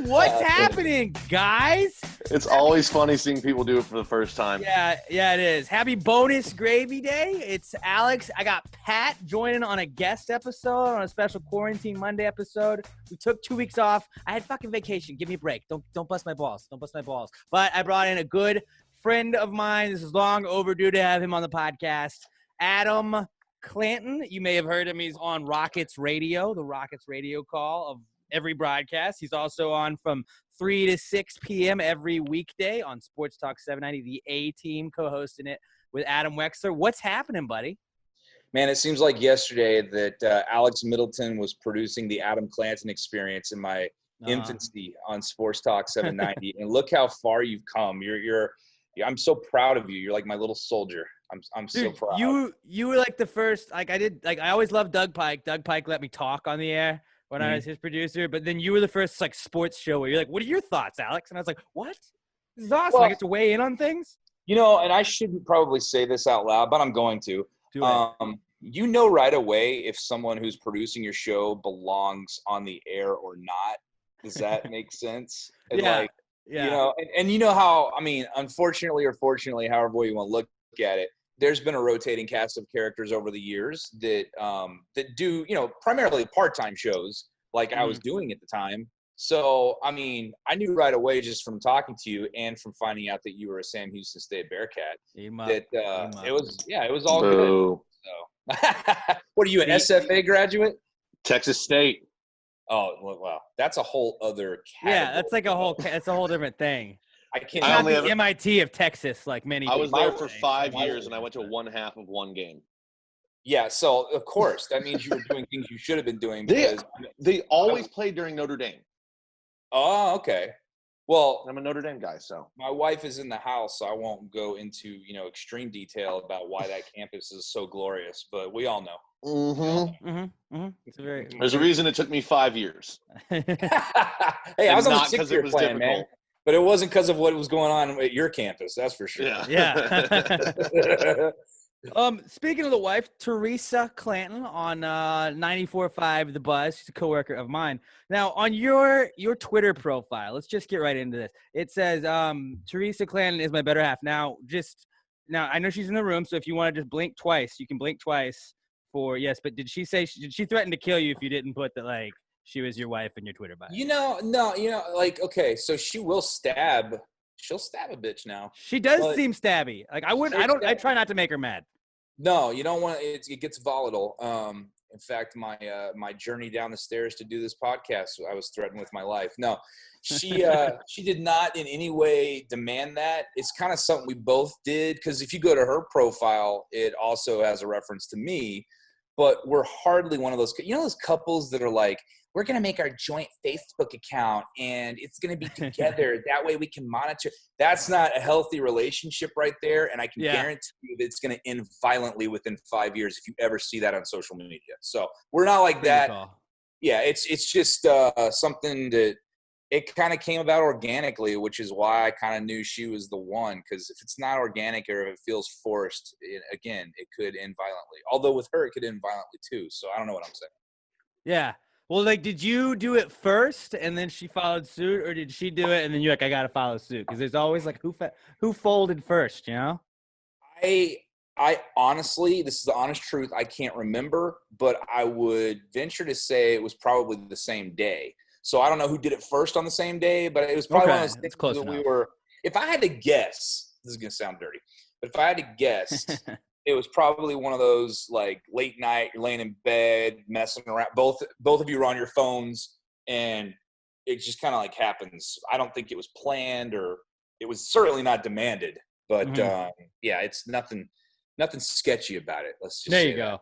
What's happening, guys? It's always funny seeing people do it for the first time. Yeah, it is. Happy bonus gravy day. It's Alex. I got Pat joining on a guest episode, on a special Quarantine Monday episode. We took 2 weeks off. I had fucking vacation. Give me a break. Don't bust my balls. Don't bust my balls. But I brought in a good friend of mine. This is long overdue to have him on the podcast. Adam Clanton. You may have heard him. He's on Rockets Radio, the Rockets Radio call of every broadcast. He's also on from 3 to 6 p.m. every weekday on Sports Talk 790, the A-Team, co-hosting it with Adam Wexler. What's happening, buddy? Man, it seems like yesterday that Alex Middleton was producing the Adam Clanton experience in my infancy on Sports Talk 790. And look how far you've come. I'm so proud of you. You're like my little soldier. I'm so proud. You were like the first, I always loved Doug Pike. Doug Pike let me talk on the air when I was his producer, but then you were the first sports show where you're like, what are your thoughts, Alex? And I was like, what? This is awesome. Well, I get to weigh in on things. And I shouldn't probably say this out loud, but I'm going to. You know right away if someone who's producing your show belongs on the air or not. Does that make sense? And yeah. And you know how, unfortunately or fortunately, however way you want to look at it, there's been a rotating cast of characters over the years that do, primarily part-time shows like I was doing at the time. So, I knew right away just from talking to you and from finding out that you were a Sam Houston State Bearcat it was all good. So, what are you, an SFA graduate? Texas State. Oh, wow. That's a whole other category. Yeah, that's a whole different thing. I only have MIT of Texas, like many. I was there for 5 years, and I went to one half of one game. Yeah, so of course that means you were doing things you should have been doing. They always played during Notre Dame. Oh, okay. Well, I'm a Notre Dame guy, so my wife is in the house, so I won't go into extreme detail about why that campus is so glorious, but we all know. There's a reason it took me 5 years. Hey, I was on the 6 year plan, man. But it wasn't because of what was going on at your campus, that's for sure. Yeah. Speaking of the wife, Teresa Clanton on 94.5 The Buzz. She's a coworker of mine. Now, on your Twitter profile, let's just get right into this. It says, Teresa Clanton is my better half. Now, I know she's in the room, so if you want to just blink twice, you can blink twice for yes. But did she threaten to kill you if you didn't put that, she was your wife in your Twitter bio? Okay, so she will stab. She'll stab a bitch now. She does seem stabby. I try not to make her mad. No, you don't want it. It gets volatile. In fact, my journey down the stairs to do this podcast, I was threatened with my life. No, she did not in any way demand that. It's kind of something we both did, because if you go to her profile, it also has a reference to me. But we're hardly one of those, those couples that are like, we're going to make our joint Facebook account and it's going to be together. That way we can monitor. That's not a healthy relationship right there. And I can guarantee you that it's going to end violently within 5 years if you ever see that on social media. So we're not like that. Yeah, it's just something that it kind of came about organically, which is why I kind of knew she was the one. Because if it's not organic or if it feels forced, it could end violently. Although with her, it could end violently too. So I don't know what I'm saying. Yeah. Well, did you do it first and then she followed suit, or did she do it and then you're like, I got to follow suit? Because there's always who folded first, I honestly, this is the honest truth, I can't remember, but I would venture to say it was probably the same day. So I don't know who did it first on the same day, but it was probably one of those things close that enough. If I had to guess, this is going to sound dirty, but if I had to guess, it was probably one of those late night, you're laying in bed, messing around. Both of you are on your phones, and it just kind of happens. I don't think it was planned, or it was certainly not demanded. But it's nothing sketchy about it. Let's just there you go.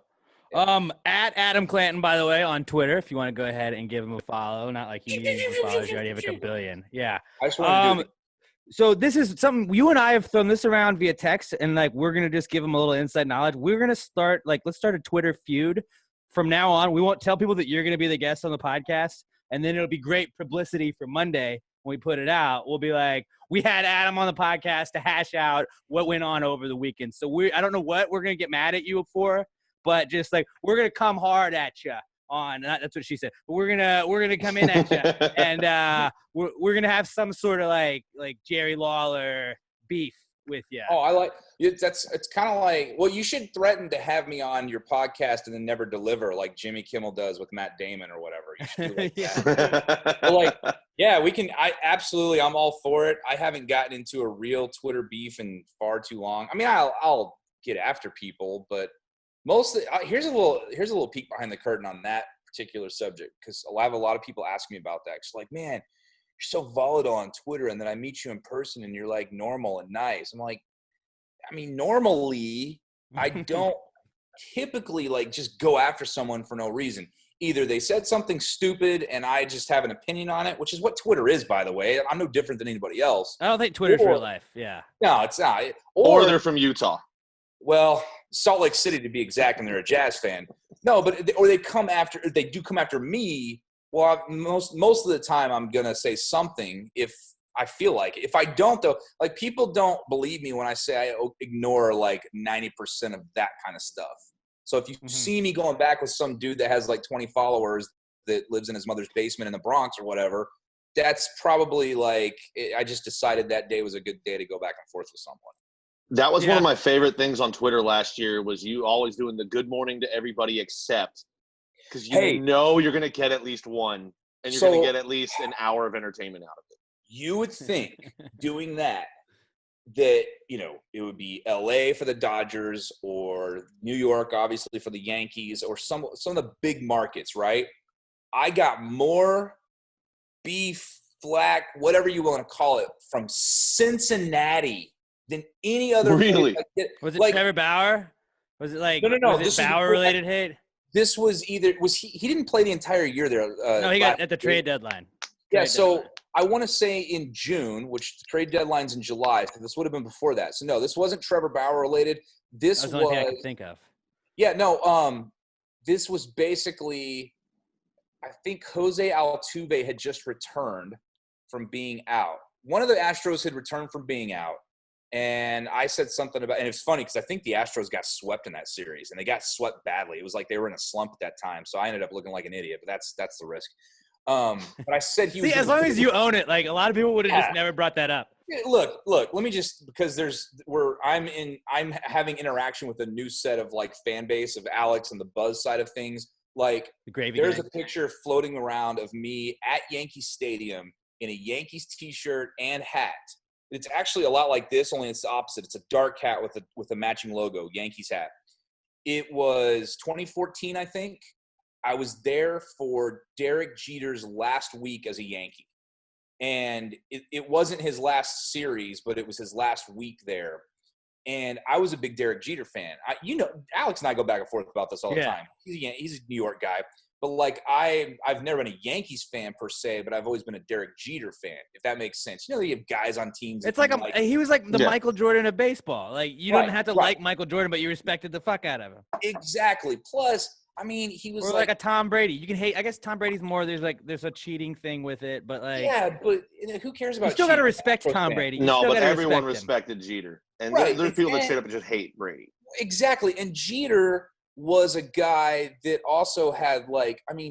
Yeah. At Adam Clanton, by the way, on Twitter, if you want to go ahead and give him a follow. Not like you need to follow, you already have a billion. Yeah. I just want to do it. So this is something you and I have thrown this around via text, and we're going to just give them a little inside knowledge. We're going to start let's start a Twitter feud from now on. We won't tell people that you're going to be the guest on the podcast, and then it'll be great publicity for Monday when we put it out. We'll be like, we had Adam on the podcast to hash out what went on over the weekend. So I don't know what we're going to get mad at you for, but just like we're gonna come hard at you on. That's what she said. But we're gonna come in at you, and we're gonna have some sort of like Jerry Lawler beef with you. Oh, I like it. It's kind of like, well, you should threaten to have me on your podcast and then never deliver, like Jimmy Kimmel does with Matt Damon or whatever. You should do like that. But like, yeah, we can. I'm all for it. I haven't gotten into a real Twitter beef in far too long. I mean, I'll get after people, but mostly here's a little peek behind the curtain on that particular subject, because I have a lot of people ask me about that. It's like, man, you're so volatile on Twitter, and then I meet you in person and you're like normal and nice. I'm like, I mean, normally I don't typically like just go after someone for no reason. Either they said something stupid and I just have an opinion on it, which is what Twitter is, by the way. I'm no different than anybody else. I don't think Twitter's real life. Yeah. No, it's not. Or they're from Utah. Well, Salt Lake City to be exact, and they're a Jazz fan. No, but they do come after me. Well, most of the time I'm going to say something if I feel like it. If I don't, though, like people don't believe me when I say I ignore like 90% of that kind of stuff. So if you see me going back with some dude that has like 20 followers that lives in his mother's basement in the Bronx or whatever, that's probably like I just decided that day was a good day to go back and forth with someone. That was one of my favorite things on Twitter last year was you always doing the good morning to everybody except – because you know you're going to get at least one, and you're going to get at least an hour of entertainment out of it. You would think doing that, it would be L.A. for the Dodgers or New York, obviously, for the Yankees or some of the big markets, right? I got more beef, flack, whatever you want to call it, from Cincinnati than any other. Really? Was it Trevor Bauer? Was it like no? Was it Bauer-related hate? This was he didn't play the entire year there. No, he got at the trade deadline. I want to say in June, which the trade deadline's in July, so this would have been before that. So no, this wasn't Trevor Bauer related. This was the only thing I could think of. Yeah, no, this was basically, I think Jose Altuve had just returned from being out. One of the Astros had returned from being out. And I said something about – and it's funny because I think the Astros got swept in that series, and they got swept badly. It was like they were in a slump at that time, so I ended up looking like an idiot, but that's the risk. But I said he was – See, as long as you own it, like a lot of people would have just never brought that up. Look, let me just – because I'm having interaction with a new set of like fan base of Alex and the Buzz side of things. Like there's a picture floating around of me at Yankee Stadium in a Yankees T-shirt and hat. It's actually a lot like this, only it's the opposite. It's a dark hat with a matching logo, Yankees hat. It was 2014, I think. I was there for Derek Jeter's last week as a Yankee. And it wasn't his last series, but it was his last week there. And I was a big Derek Jeter fan. Alex and I go back and forth about this all the time. He's a New York guy. But, like, I've never been a Yankees fan per se, but I've always been a Derek Jeter fan, if that makes sense. You know, you have guys on teams. It's like he was like the Michael Jordan of baseball. Like, you don't have to like Michael Jordan, but you respected the fuck out of him. Exactly. Plus, I mean, he was like a Tom Brady. You can hate – I guess Tom Brady's more – there's a cheating thing with it, but, like – yeah, but who cares about you still got to respect Tom Brady. No, but everyone respected Jeter. And there's people that straight up just hate Brady. Exactly. And Jeter – was a guy that also had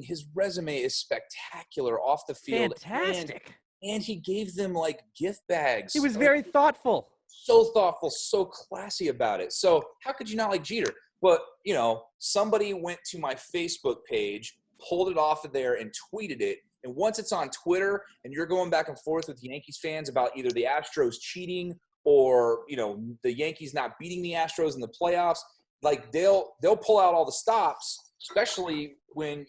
his resume is spectacular off the field. Fantastic. And he gave them like gift bags. He was very thoughtful. So thoughtful, so classy about it. So how could you not like Jeter? But, somebody went to my Facebook page, pulled it off of there and tweeted it. And once it's on Twitter and you're going back and forth with Yankees fans about either the Astros cheating or, the Yankees not beating the Astros in the playoffs, like they'll pull out all the stops, especially when,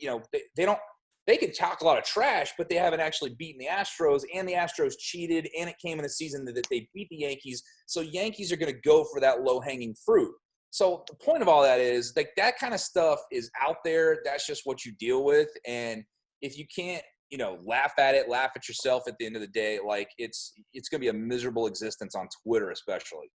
they can talk a lot of trash, but they haven't actually beaten the Astros, and the Astros cheated, and it came in a season that they beat the Yankees. So Yankees are going to go for that low-hanging fruit. So the point of all that is like that kind of stuff is out there. That's just what you deal with. And if you can't, laugh at it, laugh at yourself at the end of the day, like it's going to be a miserable existence on Twitter, especially.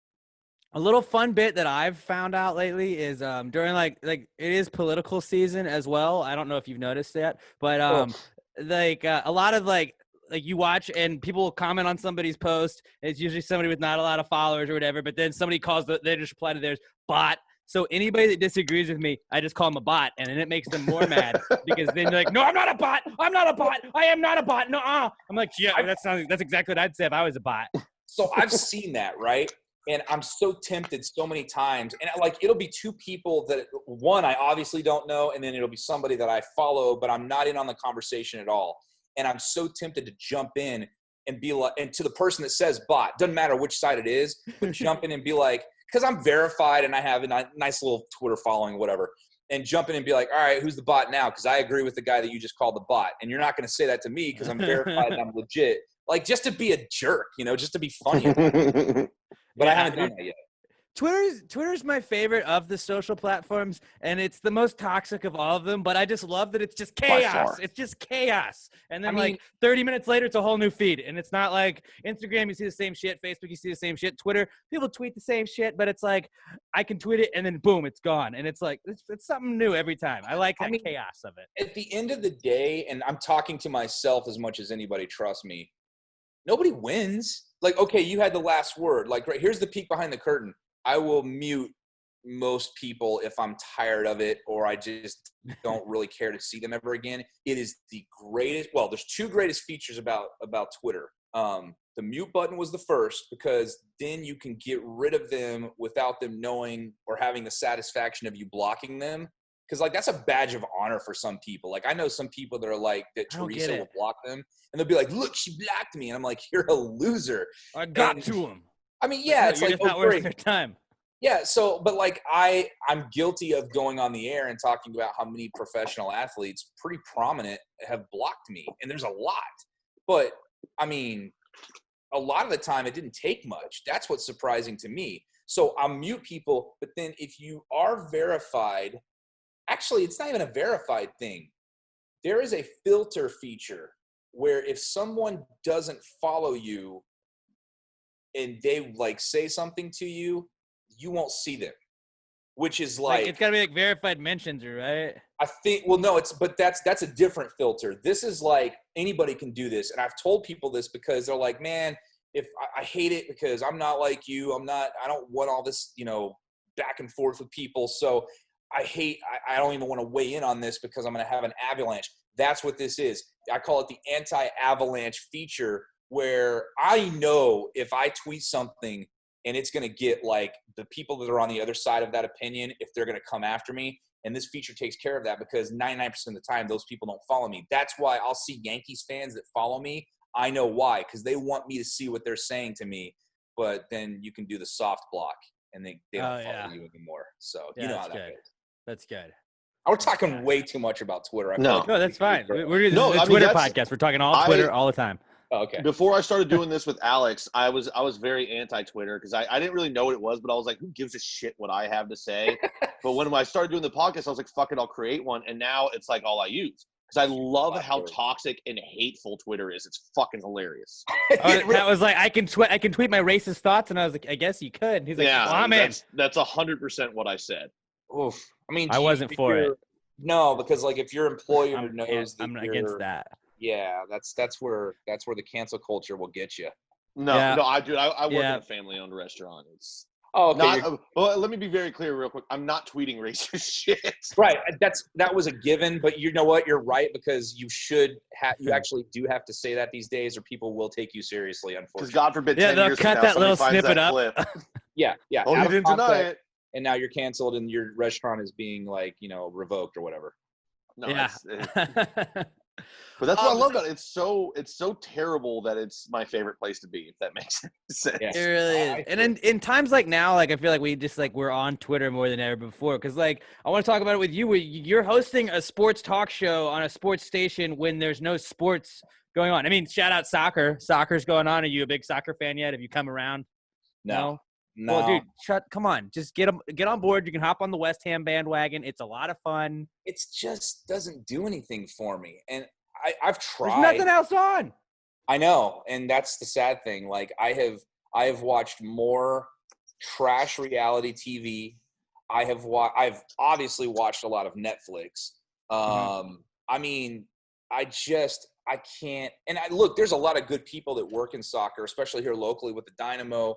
A little fun bit that I've found out lately is during like it is political season as well. I don't know if you've noticed that, but a lot of like you watch and people will comment on somebody's post. It's usually somebody with not a lot of followers or whatever, but then somebody calls they just reply to theirs bot, So anybody that disagrees with me, I just call them a bot, and then it makes them more mad because then they're like, "No, I'm not a bot. I'm not a bot. I am not a bot. No." I'm like, "Yeah, that's exactly what I'd say if I was a bot." So I've seen that, right? And I'm so tempted so many times. And like, it'll be two people that one I obviously don't know, and then it'll be somebody that I follow, but I'm not in on the conversation at all. And I'm so tempted to jump in and be like, and to the person that says bot, doesn't matter which side it is, but jump in and be like, because I'm verified and I have a nice little Twitter following, whatever, and jump in and be like, all right, who's the bot now? Because I agree with the guy that you just called the bot. And you're not going to say that to me because I'm verified and I'm legit. Like, just to be a jerk, just to be funny. But I haven't done that yet. Twitter's my favorite of the social platforms, and it's the most toxic of all of them, but I just love that it's just chaos. It's just chaos. And then like 30 minutes later, it's a whole new feed. And it's not like Instagram, you see the same shit. Facebook, you see the same shit. Twitter, people tweet the same shit, but it's like I can tweet it and then boom, it's gone. And it's like, it's something new every time. I like that chaos of it. At the end of the day, and I'm talking to myself as much as anybody, trust me, nobody wins. Like, okay, you had the last word. Like, right, here's the peek behind the curtain. I will mute most people if I'm tired of it or I just don't really care to see them ever again. It is the greatest. Well, there's two greatest features about Twitter. The mute button was the first because then you can get rid of them without them knowing or having the satisfaction of you blocking them. Because, like, that's a badge of honor for some people. Like, I know some people that are like that Teresa will block them. And they'll be like, look, she blocked me. And I'm like, you're a loser. I got to him. I mean, yeah, it's you're like, just not worth their time. Yeah, so, but like I'm guilty of going on the air and talking about how many professional athletes, pretty prominent, have blocked me. And there's a lot. But, I mean, a lot of the time it didn't take much. That's what's surprising to me. So I'll mute people, but then if you are verified, actually, it's not even a verified thing. There is a filter feature where if someone doesn't follow you and they like say something to you, you won't see them, which is like it's gotta be like verified mentions, right? I think, well, no, but that's a different filter. This is like anybody can do this. And I've told people this because they're like, man, if I hate it because I'm not like you, I don't want all this, back and forth with people. So I don't even want to weigh in on this because I'm going to have an avalanche. That's what this is. I call it the anti-avalanche feature, where I know if I tweet something and it's going to get like the people that are on the other side of that opinion, if they're going to come after me. And this feature takes care of that because 99% of the time, those people don't follow me. That's why I'll see Yankees fans that follow me. I know why, because they want me to see what they're saying to me. But then you can do the soft block and they don't follow you anymore. So you know how that goes. That's good. We're talking way too much about Twitter. No, that's fine. We're doing a Twitter podcast. We're talking all Twitter all the time. Oh, okay. Before I started doing this with Alex, I was very anti-Twitter because I didn't really know what it was, but I was like, who gives a shit what I have to say? But when I started doing the podcast, I was like, fuck it, I'll create one. And now it's like all I use. Because I love how toxic and hateful Twitter is. It's fucking hilarious. That was like, I can tweet my racist thoughts, and I was like, I guess you could. And he's like, well, I'm in. That's 100% what I said. Oof. I mean, I wasn't for it. No, because like if your employer knows that I'm against that. Yeah, that's where the cancel culture will get you. I work in a family-owned restaurant. It's well, let me be very clear real quick. I'm not tweeting racist shit. Right. That was a given, but you know what? You're right, because you actually do have to say that these days, or people will take you seriously, unfortunately. Because God forbid, 10 they'll years cut from now, that little snippet up. Clip. Yeah. Oh, you didn't deny it. And now you're canceled, and your restaurant is being revoked or whatever. No, yeah. But that's what I love about it. It's so terrible that it's my favorite place to be, if that makes sense. It really is. And in times like now, like I feel like we just we're on Twitter more than ever before. Because I want to talk about it with you. You're hosting a sports talk show on a sports station when there's no sports going on. I mean, shout out soccer. Soccer's going on. Are you a big soccer fan yet? Have you come around? No. Well, dude, come on. Just get on board. You can hop on the West Ham bandwagon. It's a lot of fun. It just doesn't do anything for me. And I've tried. There's nothing else on. I know. And that's the sad thing. Like I have watched more trash reality TV. I've obviously watched a lot of Netflix. I mean, I can't. And look, there's a lot of good people that work in soccer, especially here locally with the Dynamo.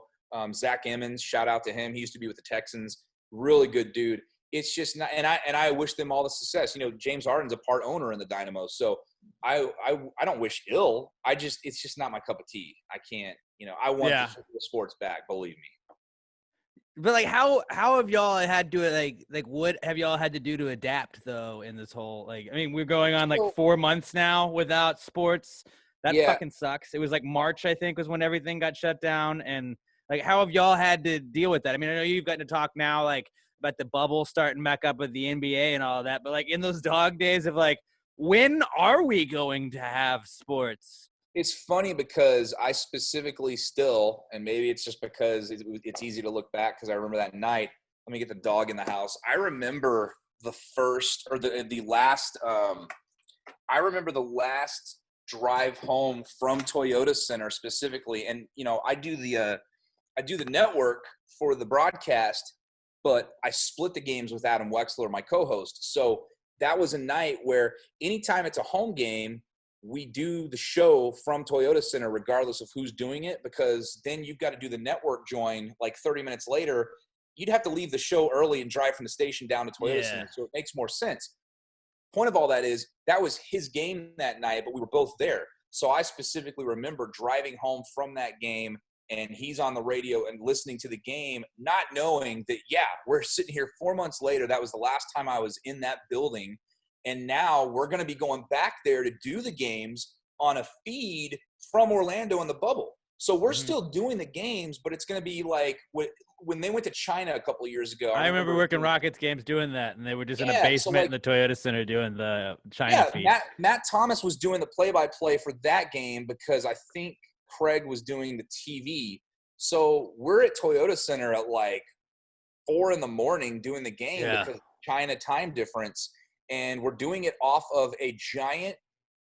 Zach Emmons, shout out to him. He used to be with the Texans. really good dude. It's just not, and I wish them all the success. You know, James Harden's a part owner in the Dynamo, so I don't wish ill. It's just not my cup of tea. I can't, you know, I want the sports back, believe me. But like, how have y'all had to like what have y'all had to do to adapt though in this whole like? I mean, we're going on like 4 months now without sports. That fucking sucks. It was like March, I think, was when everything got shut down. And like, how have y'all had to deal with that? I mean, I know you've gotten to talk now like about the bubble starting back up with the NBA and all of that, but like in those dog days of like, when are we going to have sports? It's funny because I specifically still, and maybe it's just because it's easy to look back because I remember that night. Let me get the dog in the house. I remember the first or the last. I remember the last drive home from Toyota Center specifically, and you know I do the network for the broadcast, but I split the games with Adam Wexler, my co-host. So that was a night where anytime it's a home game, we do the show from Toyota Center regardless of who's doing it, because then you've got to do the network join like 30 minutes later. You'd have to leave the show early and drive from the station down to Toyota Center, so it makes more sense. Point of all that is that was his game that night, but we were both there. So I specifically remember driving home from that game, and he's on the radio and listening to the game, not knowing that, we're sitting here 4 months later. That was the last time I was in that building. And now we're going to be going back there to do the games on a feed from Orlando in the bubble. So we're still doing the games, but it's going to be like when they went to China a couple of years ago. I remember working Rockets games doing that, and they were just in a basement in the Toyota Center doing the China feed. Matt Thomas was doing the play-by-play for that game because I think Craig was doing the TV. So we're at Toyota Center at like 4 a.m. doing the game because of China time difference. And we're doing it off of a giant,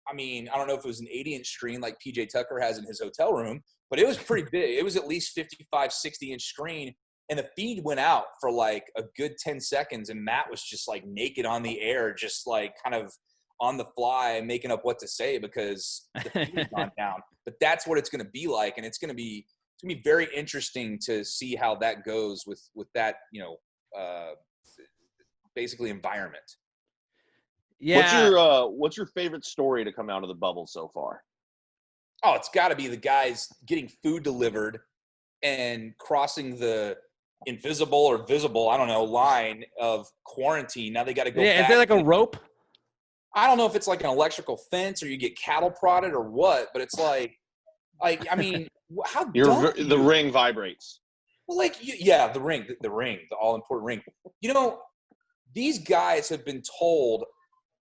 I mean, I don't know if it was an 80-inch screen like PJ Tucker has in his hotel room, but it was pretty big. It was at least 55, 60-inch screen. And the feed went out for like a good 10 seconds. And Matt was just like naked on the air, just like kind of on the fly, making up what to say because the feed's gone down. But that's what it's going to be like. And it's going to be very interesting to see how that goes with that, you know, basically environment. Yeah. What's your favorite story to come out of the bubble so far? Oh, it's got to be the guys getting food delivered and crossing the invisible or visible, I don't know, line of quarantine. Now they got to go back. Is there like a rope? I don't know if it's like an electrical fence or you get cattle prodded or what, but it's like I mean, how the ring vibrates. Well, like the ring, the all important ring. You know, these guys have been told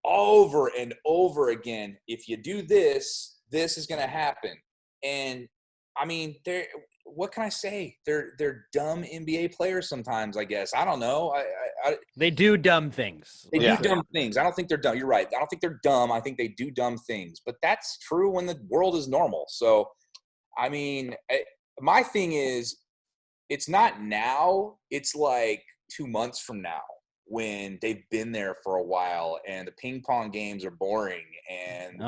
over and over again, if you do this, this is going to happen. And I mean, what can I say? They're dumb NBA players sometimes, I guess. I don't know. They do dumb things. They do dumb things. I don't think they're dumb. You're right. I don't think they're dumb. I think they do dumb things. But that's true when the world is normal. So, I mean, my thing is, it's not now. It's like 2 months from now, when they've been there for a while and the ping pong games are boring and,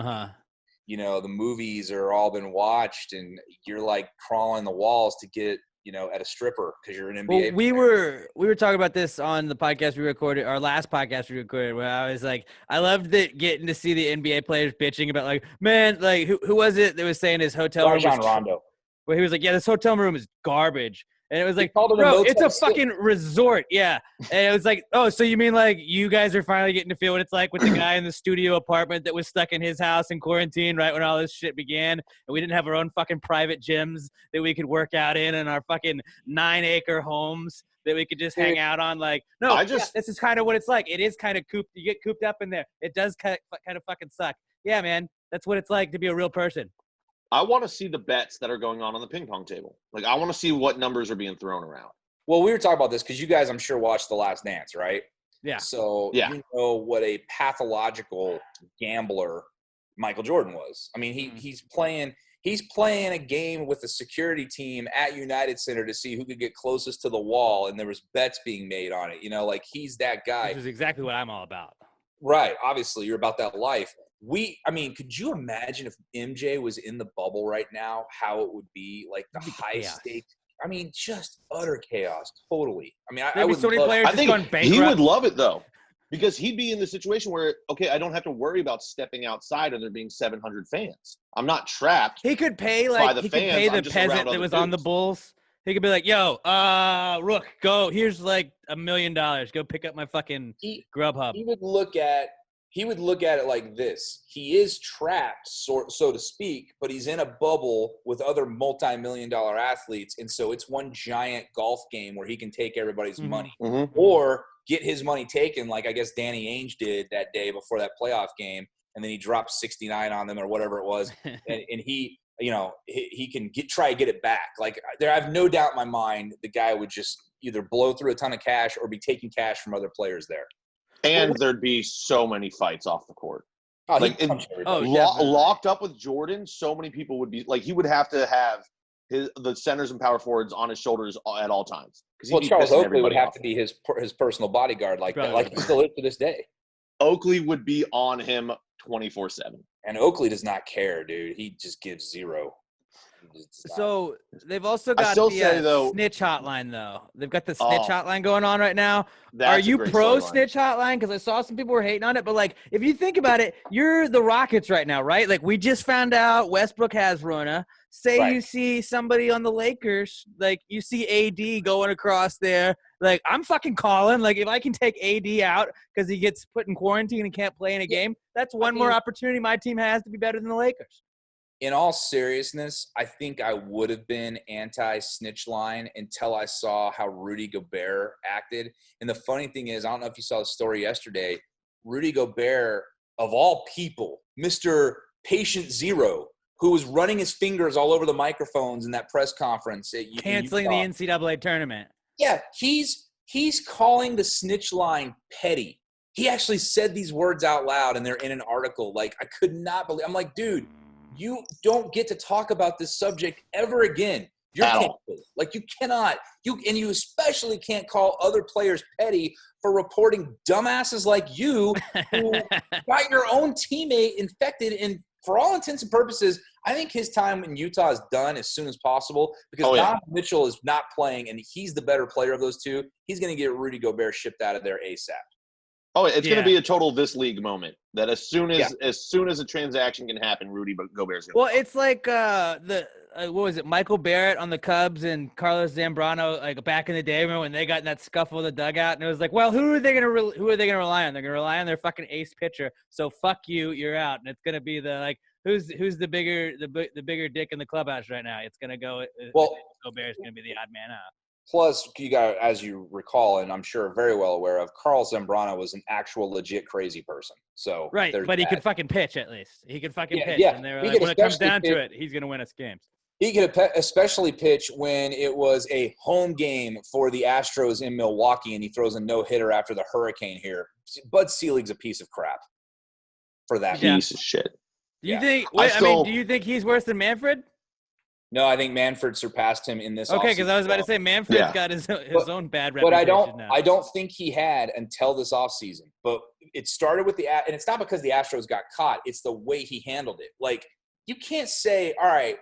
you know, the movies are all been watched and you're like crawling the walls to get, you know, at a stripper because you're an NBA player. We were talking about this on the podcast we recorded, our last podcast we recorded, where I was like, I loved getting to see the NBA players bitching about like, man, like who was it that was saying his hotel room was Rondo. Where he was like, this hotel room is garbage. And it was like, bro, it's a fucking resort. Yeah. And it was like, oh, so you mean like you guys are finally getting to feel what it's like with the guy in the studio apartment that was stuck in his house in quarantine right when all this shit began. And we didn't have our own fucking private gyms that we could work out in and our fucking 9-acre homes that we could just hang out on. Like, no, this is kind of what it's like. It is kind of cooped. You get cooped up in there. It does kind of fucking suck. Yeah, man. That's what it's like to be a real person. I want to see the bets that are going on the ping pong table. Like, I want to see what numbers are being thrown around. Well, we were talking about this because you guys, I'm sure, watched The Last Dance, right? Yeah. So you know what a pathological gambler Michael Jordan was. I mean, he's playing a game with the security team at United Center to see who could get closest to the wall, and there was bets being made on it. You know, like he's that guy. Which is exactly what I'm all about. Right. Obviously, you're about that life. I mean, could you imagine if MJ was in the bubble right now, how it would be? Like the high stakes. I mean, just utter chaos. Totally. I mean, I would so many players I just going think bankrupt. he would love it though, because he'd be in the situation where, okay, I don't have to worry about stepping outside and there being 700 fans. I'm not trapped. He could pay by the he fans. could pay the I'm just around peasant that other was on the dudes. Bulls. He could be like, "Yo, Rook, go. Here's like $1 million. Go pick up my fucking Grubhub." He would look at it like this. He is trapped, so to speak, but he's in a bubble with other multi-million-dollar athletes, and so it's one giant golf game where he can take everybody's money, or get his money taken, like I guess Danny Ainge did that day before that playoff game, and then he dropped 69 on them or whatever it was, and he. He can try to get it back. Like I have no doubt in my mind the guy would just either blow through a ton of cash or be taking cash from other players there. And there'd be so many fights off the court. Locked up with Jordan, so many people would be like, he would have to have the centers and power forwards on his shoulders at all times. Well, Charles Oakley would have to be his personal bodyguard like that, like he still is to this day. Oakley would be on him 24/7. And Oakley does not care, dude. He just gives zero. So they've also got the snitch hotline, though. They've got the snitch hotline going on right now. Are you pro snitch hotline? Because I saw some people were hating on it. But, like, if you think about it, you're the Rockets right now, right? Like, we just found out Westbrook has Rona. Say you see somebody on the Lakers, like you see AD going across there. Like, I'm fucking calling. Like, if I can take AD out because he gets put in quarantine and can't play in a game, that's one more opportunity my team has to be better than the Lakers. In all seriousness, I think I would have been anti-snitch line until I saw how Rudy Gobert acted. And the funny thing is, I don't know if you saw the story yesterday, Rudy Gobert, of all people, Mr. Patient Zero, who was running his fingers all over the microphones in that press conference. Canceling the NCAA tournament. Yeah, he's calling the snitch line petty. He actually said these words out loud, and they're in an article. Like, I could not believe – I'm like, dude – you don't get to talk about this subject ever again. You're canceled. Like, you cannot. You especially can't call other players petty for reporting dumbasses like you who got your own teammate infected. And for all intents and purposes, I think his time in Utah is done as soon as possible because Donovan Mitchell is not playing, and he's the better player of those two. He's going to get Rudy Gobert shipped out of there ASAP. Oh, it's going to be a total this league moment. That as soon as a transaction can happen, Rudy Gobert's going to. Well, it's like what was it? Michael Barrett on the Cubs and Carlos Zambrano, like back in the day, remember when they got in that scuffle in the dugout, and it was like, well, who are they going to rely on? They're going to rely on their fucking ace pitcher. So fuck you, you're out. And it's going to be who's the bigger dick in the clubhouse right now? It's going to go. Well, Gobert's going to be the odd man out. Plus, you got, as you recall, and I'm sure very well aware of, Carl Zambrano was an actual legit crazy person. So right, but he could fucking pitch at least. He could fucking pitch. Yeah. And they were like, when it comes down to it, he's going to win us games. He could especially pitch when it was a home game for the Astros in Milwaukee, and he throws a no-hitter after the hurricane here. Bud Selig's a piece of crap for that. Piece of shit. Do you think? Do you think he's worse than Manfred? No, I think Manfred surpassed him in this. Okay, because I was about to say Manfred's got his own bad reputation. But I don't think he had until this offseason. But it started with and it's not because the Astros got caught. It's the way he handled it. Like, you can't say, all right,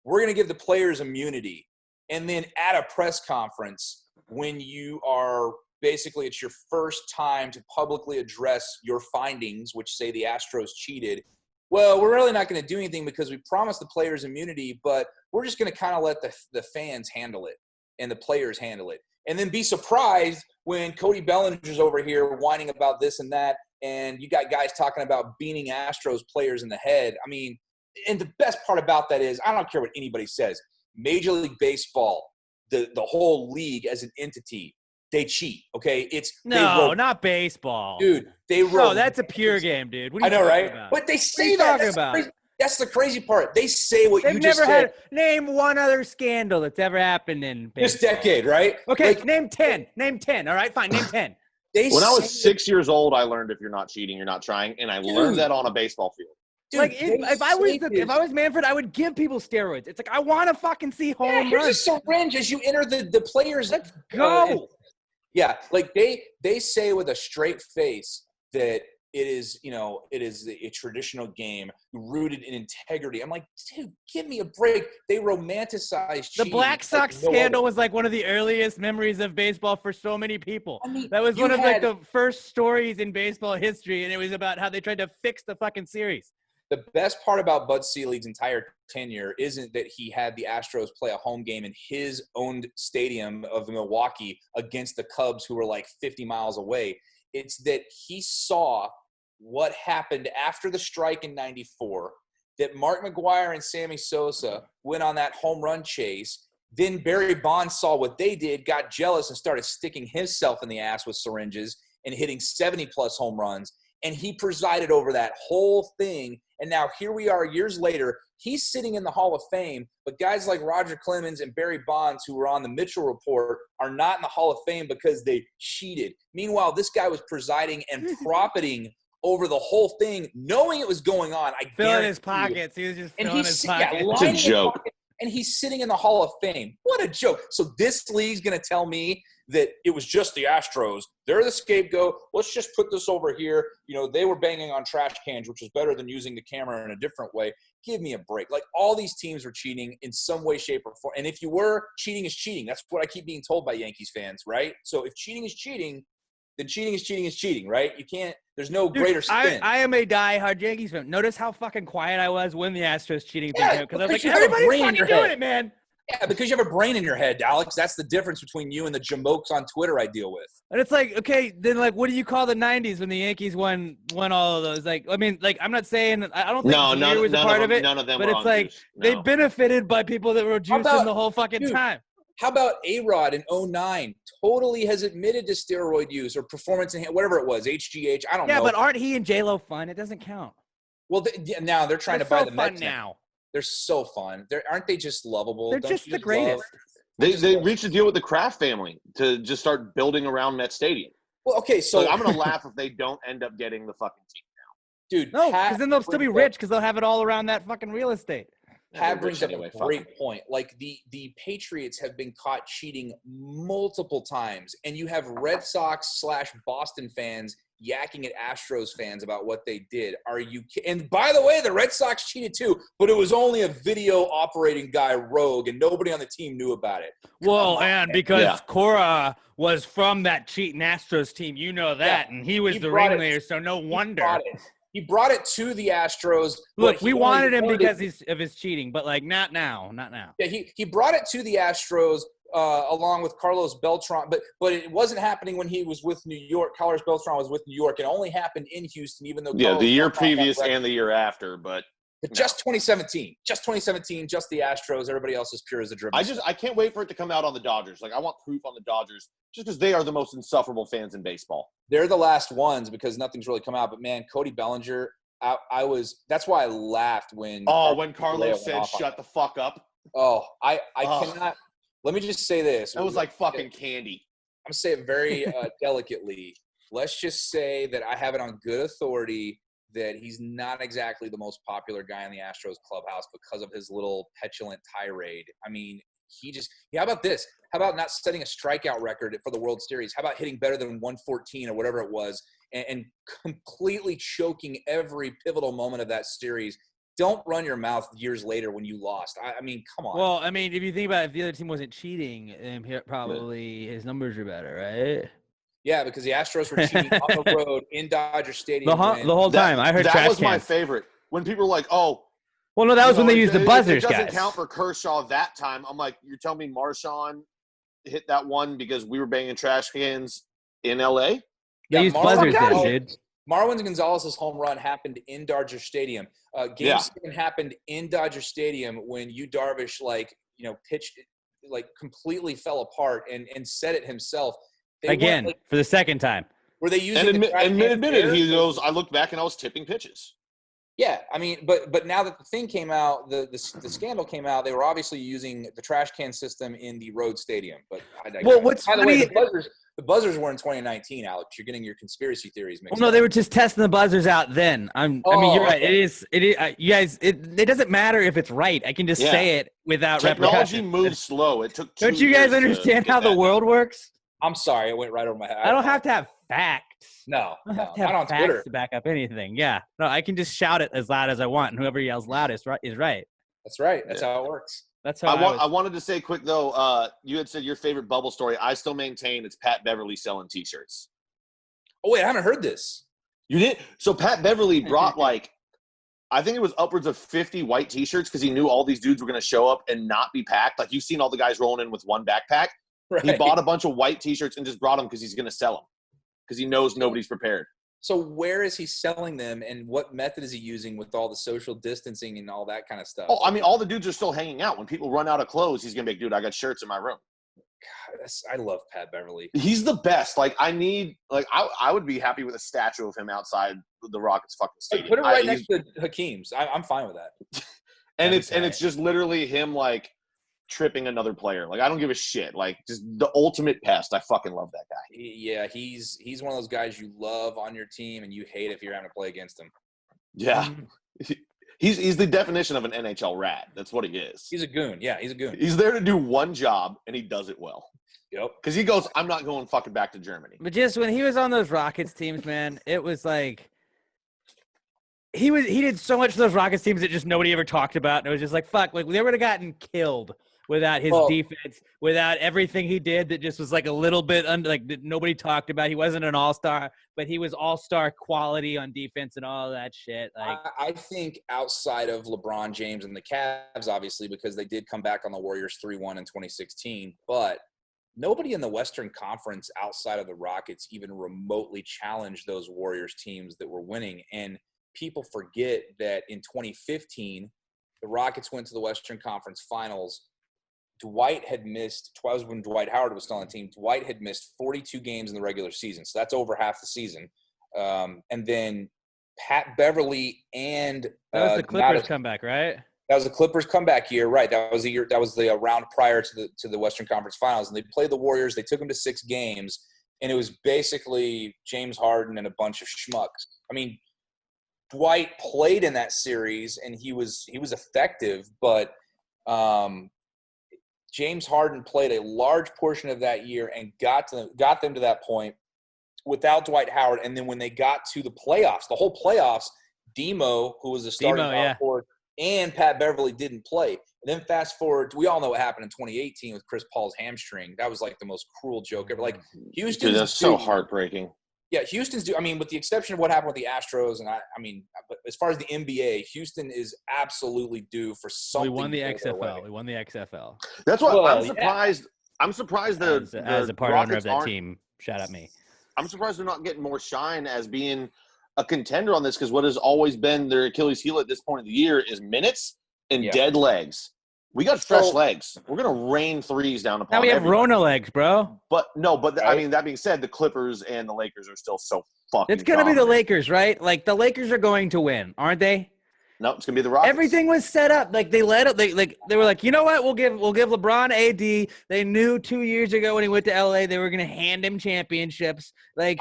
we're going to give the players immunity, and then at a press conference when you are basically it's your first time to publicly address your findings, which say the Astros cheated. Well, we're really not going to do anything because we promised the players immunity, but we're just going to kind of let the fans handle it and the players handle it. And then be surprised when Cody Bellinger's over here whining about this and that, and you got guys talking about beating Astros players in the head. I mean, and the best part about that is I don't care what anybody says. Major League Baseball, the whole league as an entity, they cheat, okay? Not baseball. Dude, that's a pure game, dude. What are you right? about? But they say that. That's the crazy part. They say what you just said. They've never had – name one other scandal that's ever happened in baseball. This decade, right? Okay, name 10. Name 10, all right? Fine, name 10. When I was 6 years old, I learned if you're not cheating, you're not trying, and I learned that on a baseball field. Dude, like if I was Manfred, I would give people steroids. It's like I want to fucking see home runs. Here's a syringe as you enter the players. Let's go. Yeah, like they say with a straight face that It is, a traditional game rooted in integrity. I'm like, dude, give me a break. They romanticize cheating. The Black Sox like no Scandal other. was like one of the earliest memories of baseball for so many people. I mean, that was one of had the first stories in baseball history, and it was about how they tried to fix the fucking series. The best part about Bud Selig's entire tenure isn't that he had the Astros play a home game in his owned stadium of Milwaukee against the Cubs, who were like 50 miles away. It's that he saw what happened after the strike in 94, that Mark McGwire and Sammy Sosa went on that home run chase. Then Barry Bonds saw what they did, got jealous, and started sticking himself in the ass with syringes and hitting 70-plus home runs. And he presided over that whole thing. And now here we are years later. He's sitting in the Hall of Fame, but guys like Roger Clemens and Barry Bonds, who were on the Mitchell Report, are not in the Hall of Fame because they cheated. Meanwhile, this guy was presiding and profiting over the whole thing, knowing it was going on. Filling his pockets. He was just filling his pockets. It's a joke. And he's sitting in the Hall of Fame. What a joke. So this league's going to tell me that it was just the Astros. They're the scapegoat. Let's just put this over here. They were banging on trash cans, which is better than using the camera in a different way. Give me a break. Like, all these teams were cheating in some way, shape, or form. And if you were, cheating is cheating. That's what I keep being told by Yankees fans, right? So if cheating is cheating, then cheating is cheating is cheating, right? You can't – there's no greater spin. I am a diehard Yankees fan. Notice how fucking quiet I was when the Astros cheating thing came. Because I was like, everybody's fucking doing it, man. Yeah, because you have a brain in your head, Alex. That's the difference between you and the jamokes on Twitter I deal with. And it's like, okay, then like, what do you call the '90s when the Yankees won all of those? Like, I mean, like, I'm not saying I don't think Jeter was a part of it, none of them but were it's on like juice. No. they benefited by people that were juicing the whole fucking time. How about A-Rod in 2009? Totally has admitted to steroid use or performance whatever it was, HGH. I don't know. Yeah, but aren't he and J-Lo fun? It doesn't count. Well, now they're trying to buy the Mets now. They're so fun. Aren't they just lovable? They're just the greatest. They reached a deal with the Kraft family to just start building around Met Stadium. Well, okay, so I'm going to laugh if they don't end up getting the fucking team now. Dude, no, because then they'll still be rich because they'll have it all around that fucking real estate. Pat brings up a great point. Like, the Patriots have been caught cheating multiple times, and you have Red Sox / Boston fans yakking at Astros fans about what they did. And by the way, the Red Sox cheated too, but it was only a video operating guy rogue, and nobody on the team knew about it. Well, and because Cora was from that cheating Astros team, you know that, and he was the ringleader, so no wonder. He brought it to the Astros. Look, we wanted him because of his cheating, but like not now. Yeah, he brought it to the Astros along with Carlos Beltran, but it wasn't happening when he was with New York. Carlos Beltran was with New York. It only happened in Houston, even though the year previous and the year after, but just 2017, just the Astros. Everybody else is pure as a dribble. I can't wait for it to come out on the Dodgers. Like, I want proof on the Dodgers, just because they are the most insufferable fans in baseball. They're the last ones because nothing's really come out. But man, Cody Bellinger, that's why I laughed when Carlos said shut the fuck up. I cannot. Let me just say this. That was like fucking candy. I'm going to say it very delicately. Let's just say that I have it on good authority that he's not exactly the most popular guy in the Astros clubhouse because of his little petulant tirade. I mean, how about this? How about not setting a strikeout record for the World Series? How about hitting better than 114 or whatever it was and completely choking every pivotal moment of that series? Don't run your mouth years later when you lost. I mean, come on. Well, I mean, if you think about it, if the other team wasn't cheating, then probably his numbers are better, right? Yeah, because the Astros were cheating on the road in Dodger Stadium. The whole time. I heard trash cans. That was my favorite. When people were like, well, no, that was when they used the buzzers, guys. It doesn't count for Kershaw that time. I'm like, you're telling me Marshawn hit that one because we were banging trash cans in L.A.? They used buzzers then, dude. Marwin Gonzalez's home run happened in Dodger Stadium. Game 7 happened in Dodger Stadium when Yu Darvish, pitched, completely fell apart and said it himself. Again, for the second time. Were they using admitted, he goes, I looked back and I was tipping pitches. Yeah, I mean, but now that the thing came out, the scandal came out, they were obviously using the trash can system in the road stadium. But well, what's by the way, the buzzers were in 2019, Alex. You're getting your conspiracy theories mixed up. Well, no, they were just testing the buzzers out then. I mean, you're right. It is. You guys, it doesn't matter if it's right. I can just say it without Technology repercussion. moves slow. It took 2 Don't you guys understand how the world works? I'm sorry, it went right over my head. I don't have to have fact. facts. No, I don't have to not have on facts Twitter. to back up anything. Yeah. No, I can just shout it as loud as I want, and whoever yells loudest is right. That's right. That's how it works. That's how I wanted to say quick though. You had said your favorite bubble story. I still maintain it's Pat Beverly selling T-shirts. Oh wait, I haven't heard this. You did? So Pat Beverly brought I think it was upwards of 50 white T-shirts because he knew all these dudes were going to show up and not be packed. Like, you've seen all the guys rolling in with one backpack. Right. He bought a bunch of white T-shirts and just brought them because he's going to sell them because he knows nobody's prepared. So where is he selling them, and what method is he using with all the social distancing and all that kind of stuff? Oh, I mean, all the dudes are still hanging out. When people run out of clothes, he's going to be like, dude, I got shirts in my room. God, I love Pat Beverly. He's the best. Like, I would be happy with a statue of him outside the Rockets fucking stadium. Put it right next to Hakeem's. I'm fine with that. And it's just literally him like tripping another player. Like, I don't give a shit. Like, just the ultimate pest. I fucking love that guy. Yeah, he's one of those guys you love on your team and you hate if you're having to play against him. Yeah. He's the definition of an NHL rat. That's what he is. He's a goon. Yeah, he's a goon. He's there to do one job, and he does it well. Yep. Because he goes, I'm not going fucking back to Germany. But just when he was on those Rockets teams, man, it was like he did so much for those Rockets teams that just nobody ever talked about. And it was just like, fuck, like they would have gotten killed without his defense, without everything he did that just was like a little bit that nobody talked about. He wasn't an all-star, but he was all-star quality on defense and all that shit. Like, I think outside of LeBron James and the Cavs, obviously, because they did come back on the Warriors 3-1 in 2016, but nobody in the Western Conference outside of the Rockets even remotely challenged those Warriors teams that were winning. And people forget that in 2015, the Rockets went to the Western Conference Finals. Dwight had missed – when Dwight Howard was still on the team, Dwight had missed 42 games in the regular season. So that's over half the season. And then Pat Beverly and that was the Clippers comeback, right? That was the Clippers comeback year, right? That was the year. That was the round prior to the Western Conference Finals, and they played the Warriors. They took them to 6 games, and it was basically James Harden and a bunch of schmucks. I mean, Dwight played in that series, and he was effective, but James Harden played a large portion of that year and got them to that point without Dwight Howard. And then when they got to the playoffs, the whole playoffs, Demo, who was a starting power forward, and Pat Beverly didn't play. And then fast forward, we all know what happened in 2018 with Chris Paul's hamstring. That was like the most cruel joke ever. Like, Houston, that's so heartbreaking. Yeah, Houston's due. I mean, with the exception of what happened with the Astros, and I mean, but as far as the NBA, Houston is absolutely due for something. We won the XFL. We won the XFL. That's why I'm surprised. Yeah. I'm surprised as a part owner of that team. Shout out me. I'm surprised they're not getting more shine as being a contender on this, because what has always been their Achilles heel at this point of the year is minutes and dead legs. We got fresh legs. We're going to rain threes down upon now we have everybody. Rona legs, bro. But I mean, that being said, the Clippers and the Lakers are still so fucking It's going to be the Lakers, right? Like, the Lakers are going to win, aren't they? No, it's going to be the Rockets. Everything was set up. Like, they were like, you know what? We'll give LeBron AD. They knew 2 years ago when he went to LA, they were going to hand him championships. Like,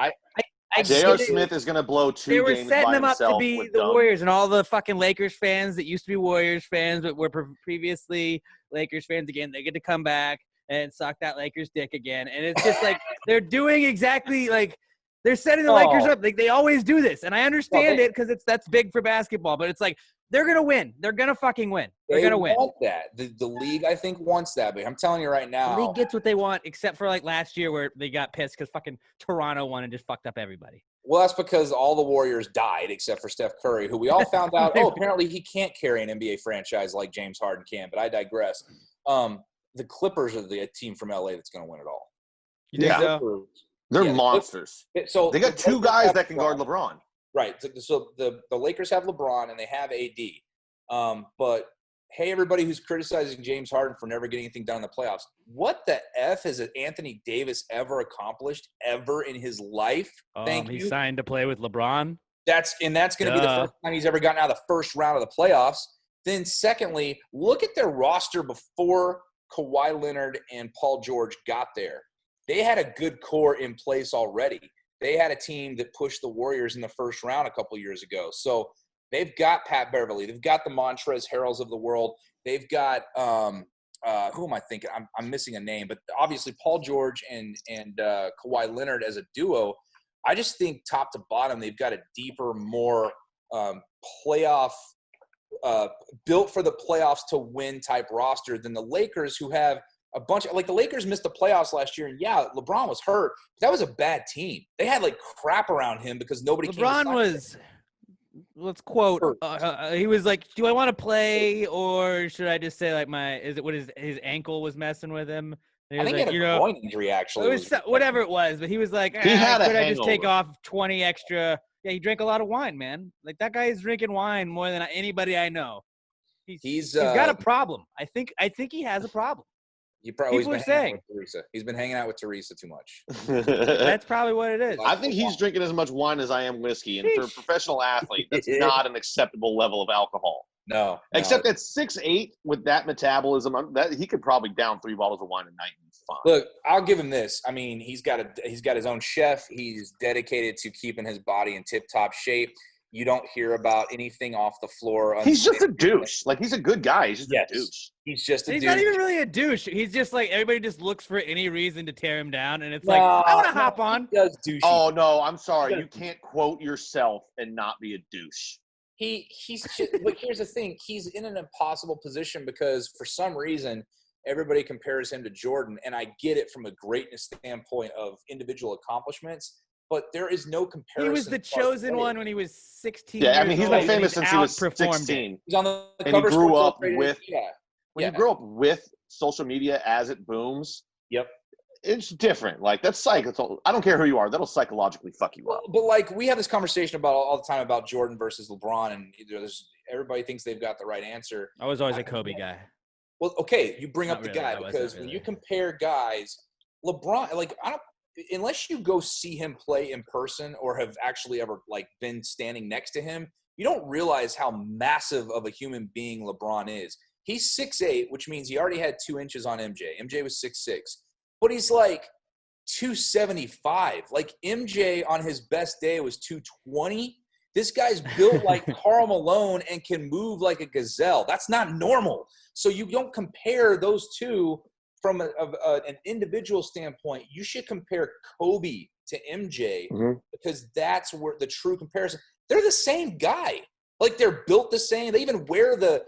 J.R. Smith is going to blow 2 games by himself. They were setting him up to be the Warriors, and all the fucking Lakers fans that used to be Warriors fans but were previously Lakers fans again, they get to come back and suck that Lakers dick again. And it's just like they're doing exactly like they're setting the Lakers up. Like, they always do this, and I understand it because that's big for basketball. But it's like they're going to win. They're going to fucking win. They're going to win. They want that. The league, I think, wants that. But I'm telling you right now. The league gets what they want, except for, like, last year where they got pissed because fucking Toronto won and just fucked up everybody. Well, that's because all the Warriors died except for Steph Curry, who we all found out, apparently he can't carry an NBA franchise like James Harden can. But I digress. The Clippers are the team from LA that's going to win it all. You think so? They're monsters. So they got 2 guys that can guard LeBron. Right. So the Lakers have LeBron and they have AD. But, hey, everybody who's criticizing James Harden for never getting anything done in the playoffs, what the F has Anthony Davis ever accomplished ever in his life? Thank you. He signed to play with LeBron. That's going to be the first time he's ever gotten out of the first round of the playoffs. Then, secondly, look at their roster before Kawhi Leonard and Paul George got there. They had a good core in place already. They had a team that pushed the Warriors in the first round a couple years ago. So they've got Pat Beverly. They've got the Montrezl Harrells of the world. They've got who am I thinking? I'm missing a name, but obviously Paul George and Kawhi Leonard as a duo. I just think top to bottom, they've got a deeper, more playoff, built for the playoffs to win type roster than the Lakers, who have a bunch of, like, the Lakers missed the playoffs last year, and yeah, LeBron was hurt. But that was a bad team. They had like crap around him because nobody. LeBron was. Let's quote. He was like, "Do I want to play, or should I just say like his ankle was messing with him?" And I think he had a groin injury actually. It was whatever it was, but he was like, he had a could I hangover. just take off 20 extra? Yeah, he drank a lot of wine, man. Like that guy is drinking wine more than anybody I know. He's got a problem. I think he has a problem. People are saying he's been hanging out with Teresa too much. That's probably what it is. I think he's drinking as much wine as I am whiskey, and for a professional athlete, that's not an acceptable level of alcohol. No. Except at 6'8", with that metabolism, that he could probably down 3 bottles of wine a night and fine. Look, I'll give him this. I mean, he's got his own chef. He's dedicated to keeping his body in tip-top shape. You don't hear about anything off the floor. He's just a douche. Like, he's a good guy. He's just a douche. He's just a douche. He's not even really a douche. He's just like, everybody just looks for any reason to tear him down. And it's I want to hop on. He does douche. Oh, no, I'm sorry. You can't quote yourself and not be a douche. He's just, but here's the thing. He's in an impossible position because for some reason, everybody compares him to Jordan. And I get it from a greatness standpoint of individual accomplishments. But there is no comparison. He was the chosen one when he was 16. Yeah, I mean, he's been famous since he was outperformed 16. He's on the And he cover grew Sports up Illustrated. with Yeah. you grow up with social media as it booms. Yep. It's different. Like, that's psycho. I don't care who you are. That'll psychologically fuck you up. But like, we have this conversation about all the time about Jordan versus LeBron, and everybody thinks they've got the right answer. I was always a Kobe guy. Well, okay, you bring Not up the really, guy because when you compare guys, LeBron, like, unless you go see him play in person or have actually ever like been standing next to him, you don't realize how massive of a human being LeBron is. He's 6'8", which means he already had 2 inches on MJ. MJ was 6'6", but he's like 275. Like, MJ on his best day was 220. This guy's built like Karl Malone and can move like a gazelle. That's not normal. So you don't compare those two from an individual standpoint. You should compare Kobe to MJ because that's where the true comparison. They're the same guy. Like, they're built the same. They even wear the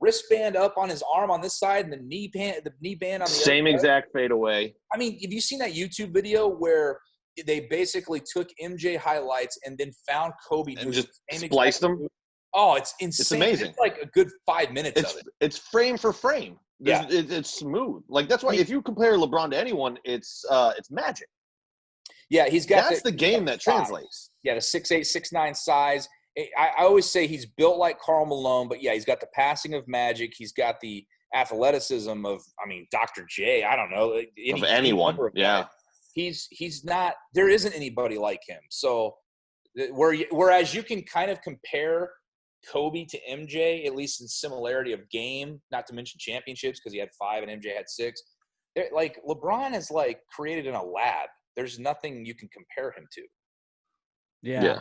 wristband up on his arm on this side and the knee band on the other same exact fadeaway. I mean, have you seen that YouTube video where they basically took MJ highlights and then found Kobe and just spliced them? Oh, it's insane. It's amazing. It's like a good 5 minutes of it. It's frame for frame. Yeah. It's smooth. Like, that's why if you compare LeBron to anyone, it's magic. Yeah, he's got the game that translates. Yeah, the 6'8", 6'9" size. I always say he's built like Karl Malone, but yeah, he's got the passing of Magic. He's got the athleticism of, I mean, Dr. J. I don't know. Of anyone. Yeah. He's not – there isn't anybody like him. So whereas you can kind of compare Kobe to MJ, at least in similarity of game, not to mention championships because he had 5 and MJ had 6. Like, LeBron is like created in a lab. There's nothing you can compare him to. Yeah.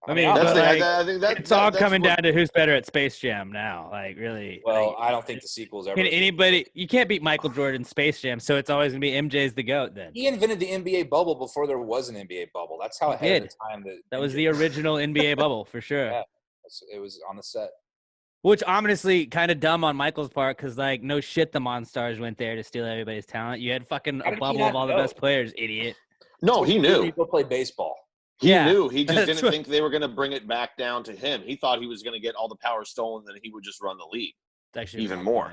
I mean, that's I think it's all coming down to who's better at Space Jam now. Like, really. Well, like, I don't think the sequel's ever. You can't beat Michael Jordan's Space Jam, so it's always going to be MJ's the GOAT then. He invented the NBA bubble before there was an NBA bubble. That's how ahead of the time that was the original NBA bubble, for sure. Yeah, it was on the set. Which, honestly, kind of dumb on Michael's part because, like, no shit the Monstars went there to steal everybody's talent. You had fucking a bubble of all the best players, idiot. No, he knew. People play baseball. He knew. He just didn't think they were going to bring it back down to him. He thought he was going to get all the power stolen, then he would just run the league even more.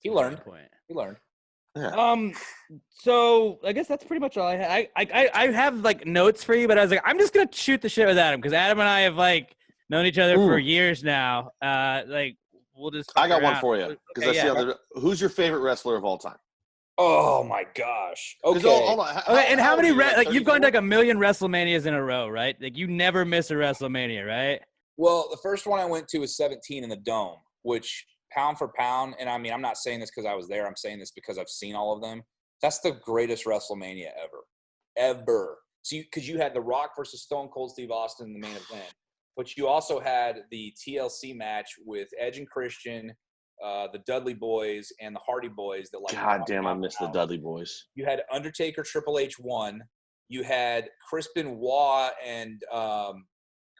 He learned. He learned. Yeah. So I guess that's pretty much all I had. I have like notes for you, but I was like, I'm just gonna shoot the shit with Adam because Adam and I have like known each other for years now. Like, we'll just. I got one for you because who's your favorite wrestler of all time? Oh my gosh! Okay. Hold on. And how many you've gone to like 1 million WrestleManias in a row, right? Like, you never miss a WrestleMania, right? Well, the first one I went to was 17 in the Dome, which pound for pound, and I mean, I'm not saying this because I was there. I'm saying this because I've seen all of them. That's the greatest WrestleMania ever. So, because you had The Rock versus Stone Cold Steve Austin in the main event, but you also had the TLC match with Edge and Christian, the Dudley Boys and the Hardy Boys. That like, God damn, I miss the Dudley Boys. You had Undertaker, Triple H won. You had Chris Benoit and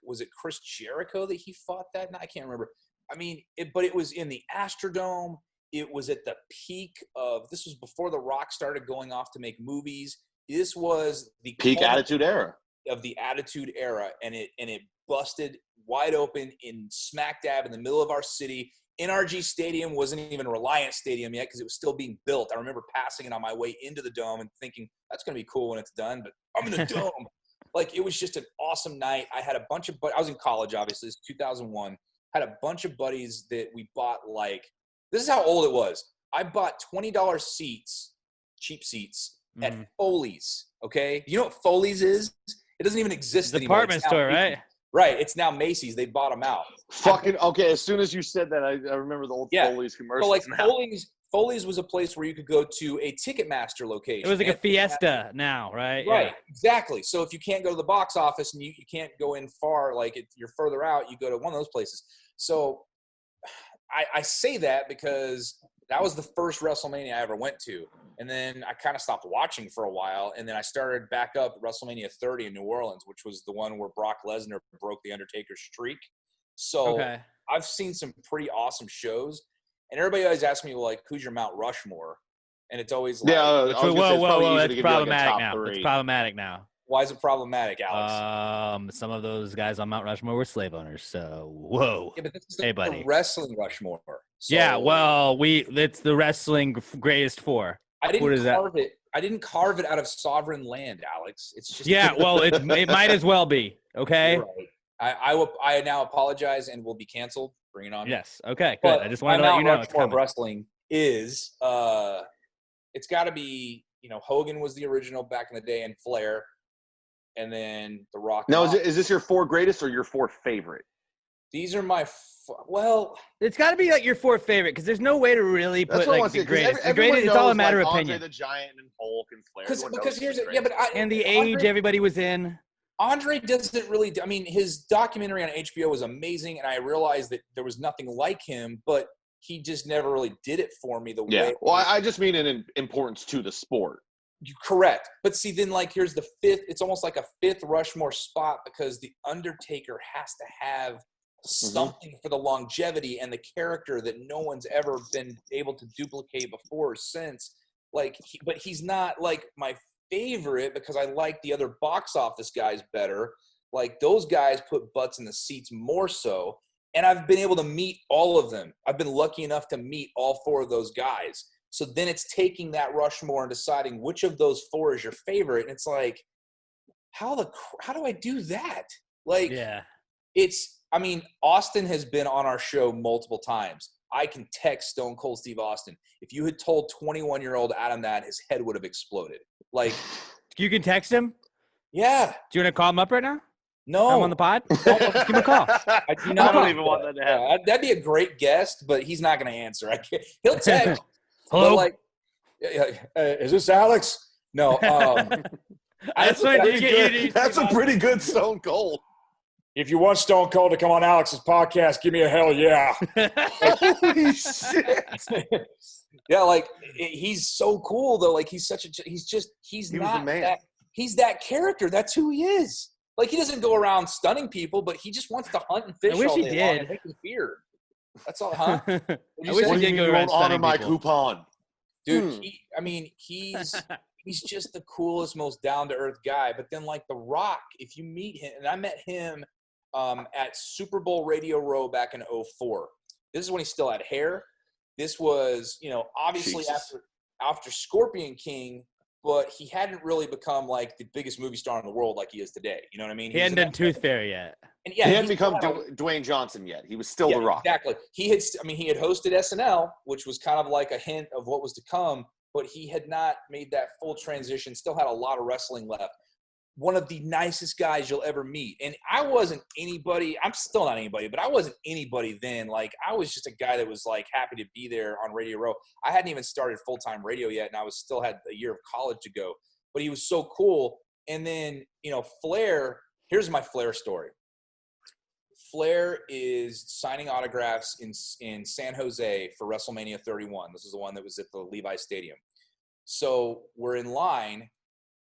was it Chris Jericho that he fought that night? I can't remember. I mean, but it was in the Astrodome. It was at the peak of, this was before The Rock started going off to make movies. This was the peak Attitude Era of the Attitude Era, and it busted wide open in smack dab in the middle of our city. NRG Stadium wasn't even a Reliant Stadium yet because it was still being built. I remember passing it on my way into the Dome and thinking, that's going to be cool when it's done, but I'm in the Dome. Like, it was just an awesome night. I had a bunch of I was in college, obviously. It's 2001. Had a bunch of buddies that we bought, like, this is how old it was. I bought $20 seats, cheap seats, at Foley's, okay? You know what Foley's is? It doesn't even exist anymore. Department store, right? Right. It's now Macy's. They bought them out. Fucking okay. As soon as you said that, I remember the old Foley's commercials. So like Foley's was a place where you could go to a Ticketmaster location. It was like a Fiesta now, right? Right. Yeah. Exactly. So if you can't go to the box office and you can't go in far, like you're further out, you go to one of those places. So I say that because that was the first WrestleMania I ever went to. And then I kind of stopped watching for a while. And then I started back up at WrestleMania 30 in New Orleans, which was the one where Brock Lesnar broke the Undertaker's streak. So I've seen some pretty awesome shows. And everybody always asks me, well, like, who's your Mount Rushmore? And it's always like, whoa, that's problematic now. It's problematic now. Why is it problematic, Alex? Some of those guys on Mount Rushmore were slave owners. So, whoa. Yeah, but this is the wrestling Rushmore. So, yeah, well, it's the wrestling greatest four. I didn't carve it out of sovereign land, Alex. It's just well, it might as well be. Okay. Right. I now apologize and will be canceled. Bring it on. Yes. Okay. Good. But I just wanted to let you know it's coming. Wrestling is it's got to be, Hogan was the original back in the day, and Flair, and then The Rock. Now, is this your four greatest or your four favorite? These are my it's got to be like your fourth favorite because there's no way to really put like the greatest. The greatest, it's all a matter of opinion. Andre the Giant and Hulk and Flair. Because here's it. And the age everybody was in. Andre doesn't really. I mean, his documentary on HBO was amazing, and I realized that there was nothing like him, but he just never really did it for me the way. Yeah. Well, I just mean in importance to the sport. Correct. But see, then here's the fifth. It's almost like a fifth Rushmore spot because the Undertaker has to have something for the longevity and the character that no one's ever been able to duplicate before or since. But he's not like my favorite because I like the other box office guys better. Like those guys put butts in the seats more so. And I've been able to meet all of them. I've been lucky enough to meet all four of those guys. So then it's taking that Rushmore and deciding which of those four is your favorite. And it's like, how do I do that? Like, Austin has been on our show multiple times. I can text Stone Cold Steve Austin. If you had told 21-year-old Adam that, his head would have exploded. Like, you can text him? Yeah. Do you want to call him up right now? No. I'm on the pod? Give him a call. I don't even want that to happen. That'd be a great guest, but he's not going to answer. He'll text. Hello? Like, is this Alex? No. That's a pretty good Stone Cold. If you want Stone Cold to come on Alex's podcast, give me a hell yeah. Holy shit. Yeah, like he's so cool though. Like he's that character. That's who he is. Like he doesn't go around stunning people, but he just wants to hunt and fish all day long and make his beard. That's all, huh? I wish he did go around stunning my people. coupon. Dude, he's just the coolest, most down-to-earth guy. But then, like The Rock, if you meet him, and I met him at Super Bowl Radio Row back in 2004. This is when he still had hair. This was, obviously after Scorpion King, but he hadn't really become like the biggest movie star in the world like he is today. You know what I mean? He hadn't done Tooth Fairy yet. And he hadn't become Dwayne Johnson yet. He was still The Rock. Exactly. He had hosted SNL, which was kind of like a hint of what was to come, but he had not made that full transition, still had a lot of wrestling left. One of the nicest guys you'll ever meet. And I wasn't anybody. I'm still not anybody, but I wasn't anybody then. Like, I was just a guy that was, like, happy to be there on Radio Row. I hadn't even started full-time radio yet, and I still had a year of college to go. But he was so cool. And then, Flair – here's my Flair story. Flair is signing autographs in San Jose for WrestleMania 31. This is the one that was at the Levi Stadium. So we're in line.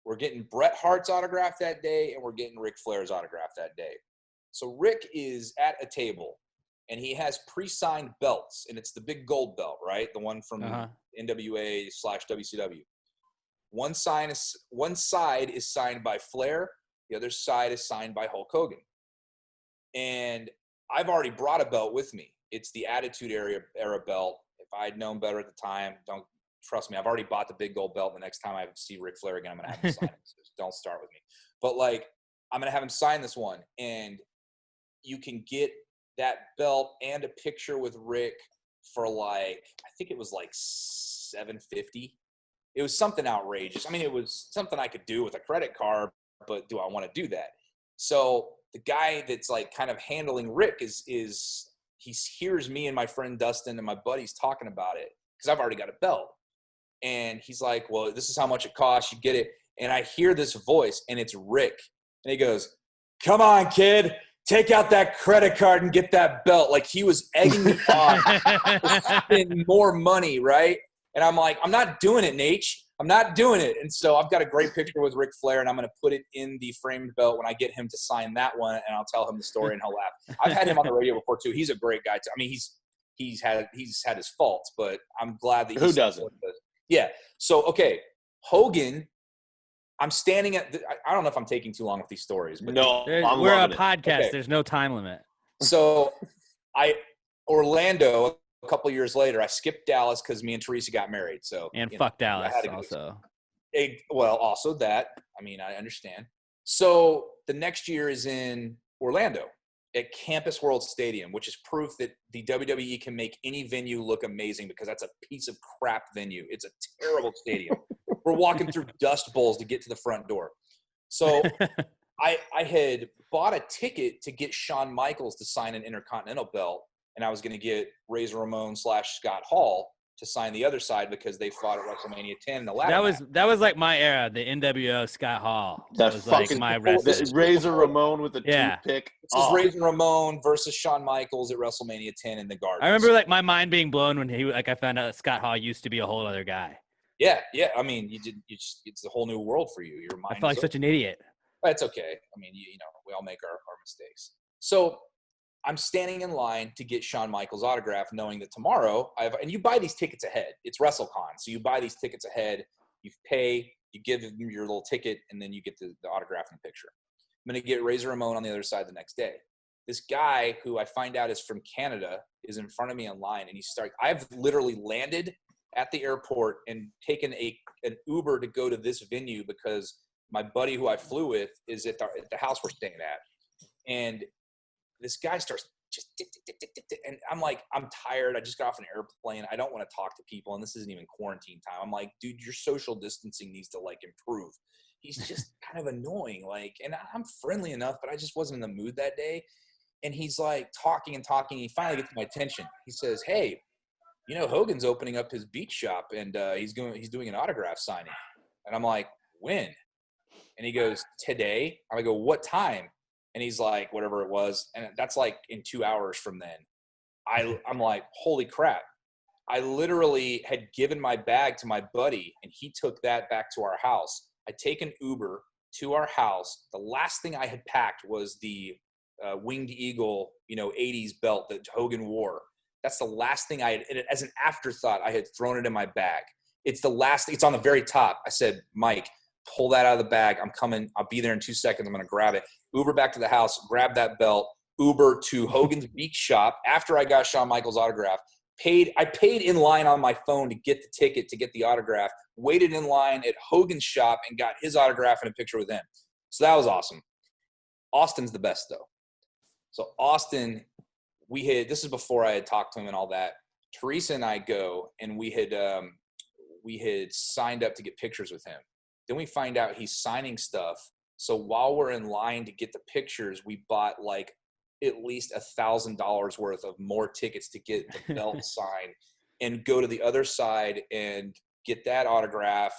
We're getting Bret Hart's autograph that day, and we're getting Ric Flair's autograph that day. So Rick is at a table, and he has pre-signed belts, and it's the big gold belt, right? The one from NWA/WCW. One side is signed by Flair. The other side is signed by Hulk Hogan. And I've already brought a belt with me. It's the Attitude Era belt. If I had known better at the time, don't trust me. I've already bought the big gold belt. The next time I see Ric Flair again, I'm going to have him sign it. So don't start with me. But, like, I'm going to have him sign this one. And you can get that belt and a picture with Rick for, like, I think it was like $750. It was something outrageous. I mean, it was something I could do with a credit card, but do I want to do that? So the guy that's like kind of handling Rick is he hears me and my friend Dustin and my buddies talking about it because I've already got a belt. And he's like, well, this is how much it costs. You get it. And I hear this voice, and it's Rick. And he goes, come on, kid. Take out that credit card and get that belt. Like, he was egging me on to spend more money, right? And I'm like, I'm not doing it, Nate. I'm not doing it. And so I've got a great picture with Ric Flair, and I'm going to put it in the framed belt when I get him to sign that one, and I'll tell him the story, and he'll laugh. I've had him on the radio before, too. He's a great guy, too. I mean, he's had his faults, but I'm glad that Who doesn't? Yeah. So, okay, Hogan, I'm standing at I don't know if I'm taking too long with these stories. But no, we're a podcast. Okay. There's no time limit. So Orlando, a couple of years later, I skipped Dallas because me and Teresa got married. So fuck Dallas also. Well, also that. I mean, I understand. So the next year is in Orlando at Campus World Stadium, which is proof that the WWE can make any venue look amazing because that's a piece of crap venue. It's a terrible stadium. We're walking through dust bowls to get to the front door. So I had bought a ticket to get Shawn Michaels to sign an Intercontinental belt, and I was going to get Razor Ramon / Scott Hall to sign the other side because they fought at WrestleMania 10 in the ladder that was like my era, the NWO Scott Hall. That was fucking like my wrestling. Razor Ramon with the toothpick. This is Razor Ramon versus Shawn Michaels at WrestleMania 10 in the Garden. I remember like my mind being blown when I found out that Scott Hall used to be a whole other guy. Yeah. I mean, it's a whole new world for you. Your mind. I felt like such an idiot. That's okay. I mean, you know, we all make our mistakes. So I'm standing in line to get Shawn Michaels' autograph, knowing that tomorrow and you buy these tickets ahead. It's WrestleCon, so you buy these tickets ahead. You pay, you give them your little ticket, and then you get the autograph and picture. I'm going to get Razor Ramon on the other side the next day. This guy who I find out is from Canada is in front of me in line, and I've literally landed at the airport and taken an Uber to go to this venue because my buddy who I flew with is at the house we're staying at. And this guy starts just and I'm like, I'm tired. I just got off an airplane. I don't want to talk to people, and this isn't even quarantine time. I'm like, dude, your social distancing needs to like improve. He's just kind of annoying, like, and I'm friendly enough, but I just wasn't in the mood that day. And he's like talking and talking. He finally gets my attention. He says, hey, you know, Hogan's opening up his beach shop, and he's doing an autograph signing. And I'm like, when? And he goes, today. I go, what time? And he's like, whatever it was. And that's like in 2 hours from then. I'm like, holy crap. I literally had given my bag to my buddy, and he took that back to our house. I'd taken Uber to our house. The last thing I had packed was the Winged Eagle, 80s belt that Hogan wore. That's the last thing I had, as an afterthought, I had thrown it in my bag. It's on the very top. I said, Mike, pull that out of the bag. I'm coming. I'll be there in 2 seconds. I'm going to grab it. Uber back to the house, grab that belt, Uber to Hogan's beach shop after I got Shawn Michaels' autograph. I paid in line on my phone to get the ticket, to get the autograph, waited in line at Hogan's shop and got his autograph and a picture with him. So that was awesome. Austin's the best, though. So Austin, this is before I had talked to him and all that. Teresa and I go, and we had signed up to get pictures with him. Then we find out he's signing stuff. So while we're in line to get the pictures, we bought like at least $1,000 worth of more tickets to get the belt signed and go to the other side and get that autograph.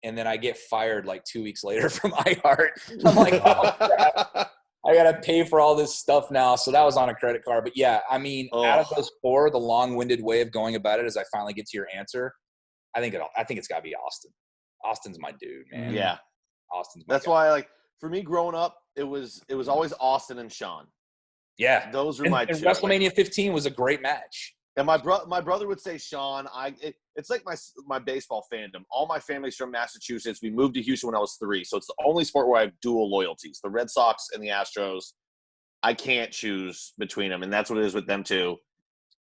And then I get fired like 2 weeks later from iHeart. I'm like, oh crap. I gotta pay for all this stuff now. So that was on a credit card. But yeah, I mean, out of those four, the long-winded way of going about it, as I finally get to your answer, I think it's got to be Austin. Austin's my dude, man. Yeah, Austin's my that's guy. why for me growing up, it was always Austin and Sean. Yeah, those are my two. WrestleMania 15 was a great match. And my brother would say Sean. It's like my baseball fandom. All my family's from Massachusetts. We moved to Houston when I was 3, so it's the only sport where I have dual loyalties: the Red Sox and the Astros. I can't choose between them, and that's what it is with them too.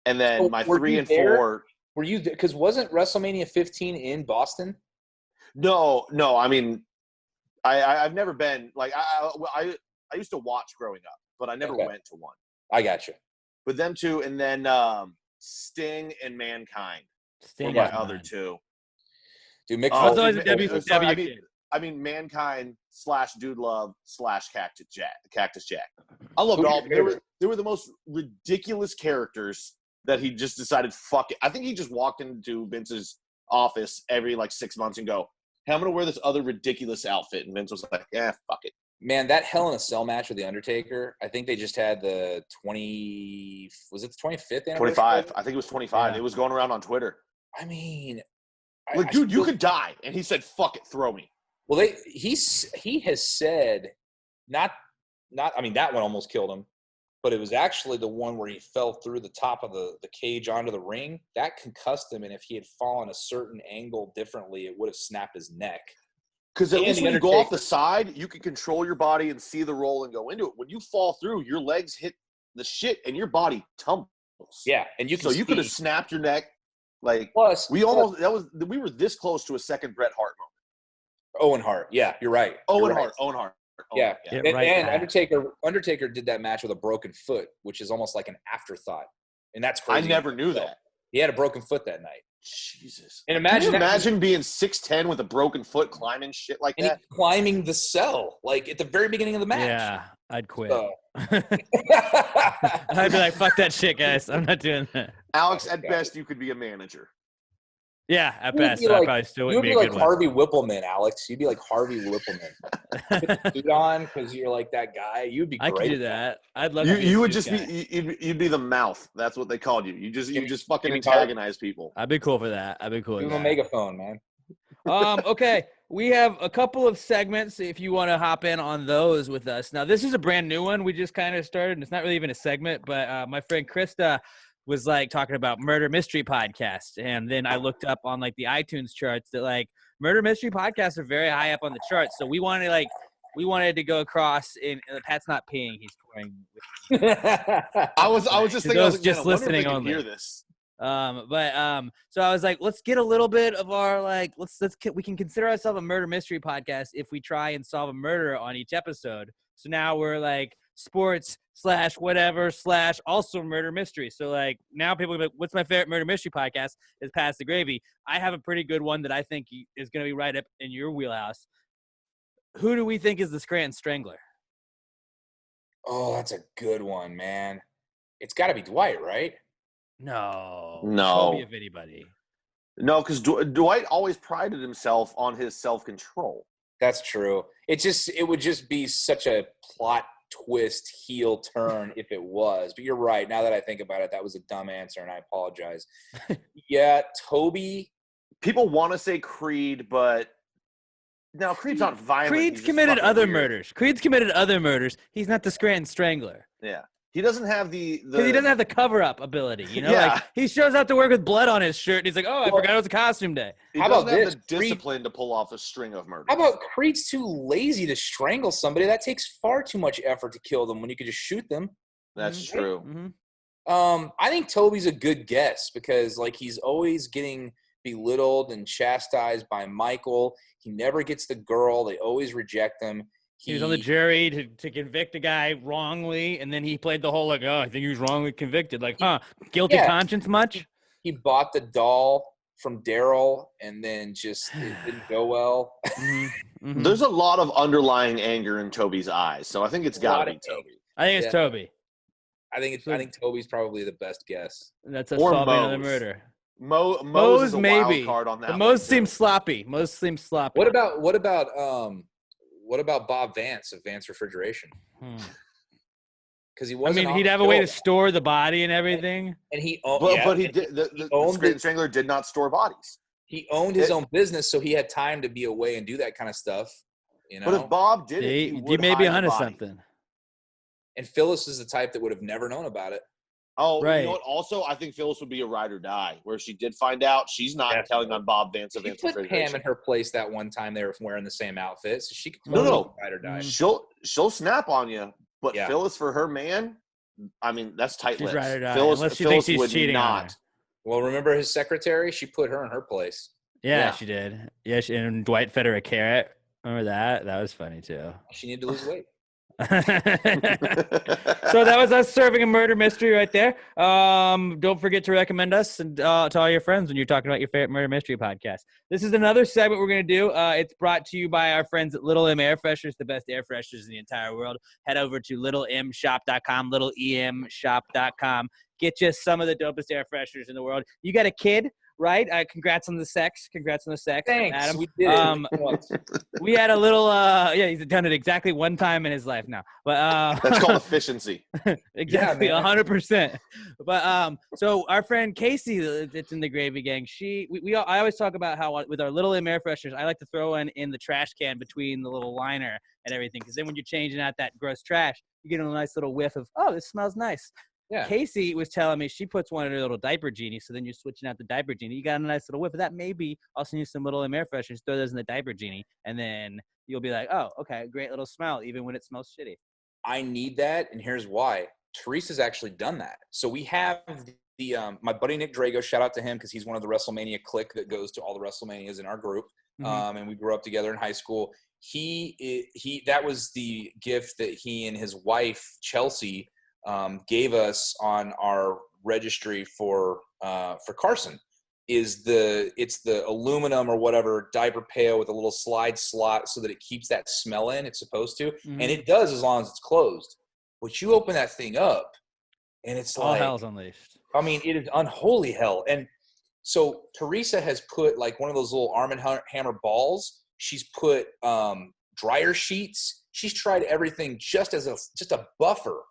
And then my 3 and 4. Were you? Because wasn't WrestleMania 15 in Boston? No. I mean, I've never been I used to watch growing up, but I never went to one. I got you. But them two, and then Sting and Mankind were my other two. Dude, Mick Foley's always a WCW kid. I mean, Mankind / Dude Love / Cactus Jack. I loved all. They were the most ridiculous characters that he just decided, fuck it. I think he just walked into Vince's office every 6 months and go, hey, I'm going to wear this other ridiculous outfit. And Vince was like, fuck it. Man, that Hell in a Cell match with The Undertaker, I think they just had the 25th anniversary? 25. I think it was 25. Yeah. It was going around on Twitter. I mean, dude, you could die. And he said, fuck it, throw me. Well, he has said, not. I mean, that one almost killed him, but it was actually the one where he fell through the top of the cage onto the ring. That concussed him, and if he had fallen a certain angle differently, it would have snapped his neck. Because at least when you go off the side, you can control your body and see the roll and go into it. When you fall through, your legs hit the shit and your body tumbles. Yeah, and you could have snapped your neck. We were this close to a second Bret Hart moment. Owen Hart, yeah, you're right. Owen Hart. Yeah. Right and Undertaker did that match with a broken foot, which is almost like an afterthought, and that's crazy. I never knew that. He had a broken foot that night. Jesus. And imagine being 6'10" with a broken foot climbing shit like that. Climbing the cell, at the very beginning of the match. Yeah, I'd quit. I'd be like, fuck that shit, guys. I'm not doing that. Alex, at best, you could be a manager. Yeah, at best. I probably still wouldn't be a good one. You'd be like Harvey Whippleman, Alex. You'd be like Harvey Whippleman. Put the suit on because you're like that guy. You'd be great. I could do that. I'd love to be You would just be you'd be the mouth. That's what they called you. You just fucking antagonize people. I'd be cool for that. I'd be cool with that. Give him a megaphone, man. Okay. We have a couple of segments if you want to hop in on those with us. Now, this is a brand new one. We just kind of started, and it's not really even a segment, but my friend Krista was talking about murder mystery podcasts. And then I looked up on the iTunes charts that murder mystery podcasts are very high up on the charts. So we wanted to go across in Pat's not peeing. He's pouring. I was just thinking, just listening only. Hear this. So I was like, let's get a little bit of our we can consider ourselves a murder mystery podcast if we try and solve a murder on each episode. So now we're sports / whatever / also murder mystery. So now people are like, what's my favorite murder mystery podcast? Is Pass the Gravy. I have a pretty good one that I think is going to be right up in your wheelhouse. Who do we think is the Scranton Strangler? Oh, that's a good one, man. It's got to be Dwight, right? No. Toby, if anybody. No, because Dwight always prided himself on his self-control. That's true. It would just be such a plot twist heel turn if it was. But you're right. Now that I think about it, that was a dumb answer, and I apologize. Yeah, Toby. People want to say Creed, but no, Creed's not violent. Creed's committed other murders. He's not the Scranton Strangler. Yeah. He doesn't have because he doesn't have the cover-up ability, Yeah. He shows up to work with blood on his shirt, and he's like, I forgot it was a costume day. How about have the discipline to pull off a string of murders. How about Creed's too lazy to strangle somebody? That takes far too much effort to kill them when you could just shoot them. That's true. Mm-hmm. I think Toby's a good guess because, he's always getting belittled and chastised by Michael. He never gets the girl. They always reject him. He was on the jury to convict a guy wrongly, and then he played the whole I think he was wrongly convicted. Guilty conscience much? He bought the doll from Daryl, and then it didn't go well. Mm-hmm. There's a lot of underlying anger in Toby's eyes, so I think it's got to be Toby. I think it's Toby. I think Toby's probably the best guess. That's a solving of the murder. Mose is a maybe. Wild card on that. But Mose seems sloppy. What about Bob Vance of Vance Refrigeration? because he wasn't. I mean, he'd have a way to store the body and everything. And he but he did. The Scranton Strangler did not store bodies. He owned his own business, so he had time to be away and do that kind of stuff. You know. But if Bob did it, he would may be hide onto the body. something. And Phyllis is the type that would have never known about it. Oh, right. You know what? Also, I think Phyllis would be a ride or die, where she did find out she's not telling on Bob Vance of Vance She put Pam in her place that one time they were wearing the same outfit, so she could ride or die. She'll snap on you, but Phyllis for her man, I mean, that's tight lips. Ride or die. Phyllis, Unless she Phyllis thinks would he's cheating not. on her. Well, remember his secretary? She put her in her place. Yeah, she did. Yeah, and Dwight fed her a carrot. Remember that? That was funny too. She needed to lose weight. So that was us serving a murder mystery right there. Don't forget to recommend us and to all your friends when you're talking about your favorite murder mystery podcast. This is another segment we're going to do. It's brought to you by our friends at Little M Air Fresheners, the best air fresheners in the entire world. Head over to littlemshop.com, littlemshop.com. Get you some of the dopest air fresheners in the world. You got a kid, right? Congrats on the sex. Thanks, Adam. We did it. We had a little, he's done it exactly one time in his life now. But that's called efficiency. Exactly, 100%. But so our friend Casey, it's in the Gravy Gang. I always talk about how with our Little M air fresheners, I like to throw in the trash can between the little liner and everything, because then when you're changing out that gross trash, you get a nice little whiff of, oh, this smells nice. Yeah. Casey was telling me she puts one in her little diaper genie, so then you're switching out the diaper genie. You got a nice little whiff of that. Maybe I'll send you some Little M air fresheners, throw those in the diaper genie, and then you'll be like, oh, okay, great little smell, even when it smells shitty. I need that, and here's why. Teresa's actually done that. So we have the my buddy Nick Drago, shout out to him because he's one of the WrestleMania clique that goes to all the WrestleManias in our group, and we grew up together in high school. He that was the gift that he and his wife Chelsea gave us on our registry for Carson. It's the aluminum or whatever diaper pail with a little slide slot so that it keeps that smell in. It's supposed to, and it does as long as it's closed. But you open that thing up, and it's all hell's unleashed. I mean, it is unholy hell. And so Teresa has put like one of those little Arm & Hammer balls. She's put dryer sheets. She's tried everything just as a buffer.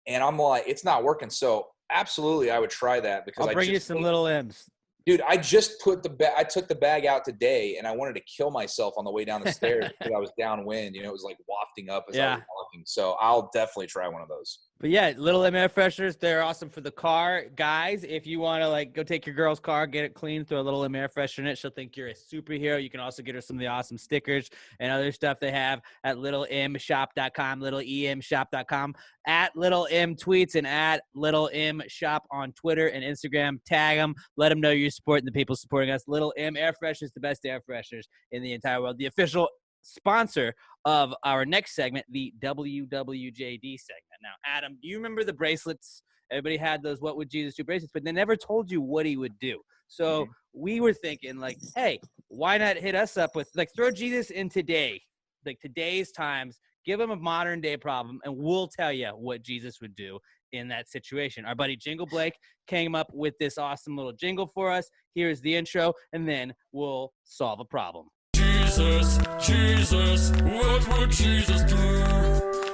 And I'm like, it's not working. So absolutely, I would try that because I'll bring you some Little M's. Dude, I just put I took the bag out today, and I wanted to kill myself on the way down the stairs because I was downwind. You know, it was like wafting up as I was walking. So I'll definitely try one of those. But yeah, Little M air fresheners, they're awesome for the car. Guys, if you want to like go take your girl's car, get it clean, throw a Little M air freshener in it. She'll think you're a superhero. You can also get her some of the awesome stickers and other stuff they have at littlemshop.com, littlemshop.com, at Little M Tweets and at Little M Shop on Twitter and Instagram. Tag them. Let them know you're supporting the people supporting us. Little M air fresheners, the best air fresheners in the entire world. The official sponsor of our next segment, the WWJD segment. Now, Adam, do you remember the bracelets? Everybody had those What Would Jesus Do bracelets, but they never told you what he would do. So we were thinking like, hey, why not hit us up with like throw Jesus in today, like today's times, give him a modern day problem, and we'll tell you what Jesus would do in that situation. Our buddy Jingle Blake came up with this awesome little jingle for us. Here's the intro, and then we'll solve a problem. Jesus, Jesus, what would Jesus do?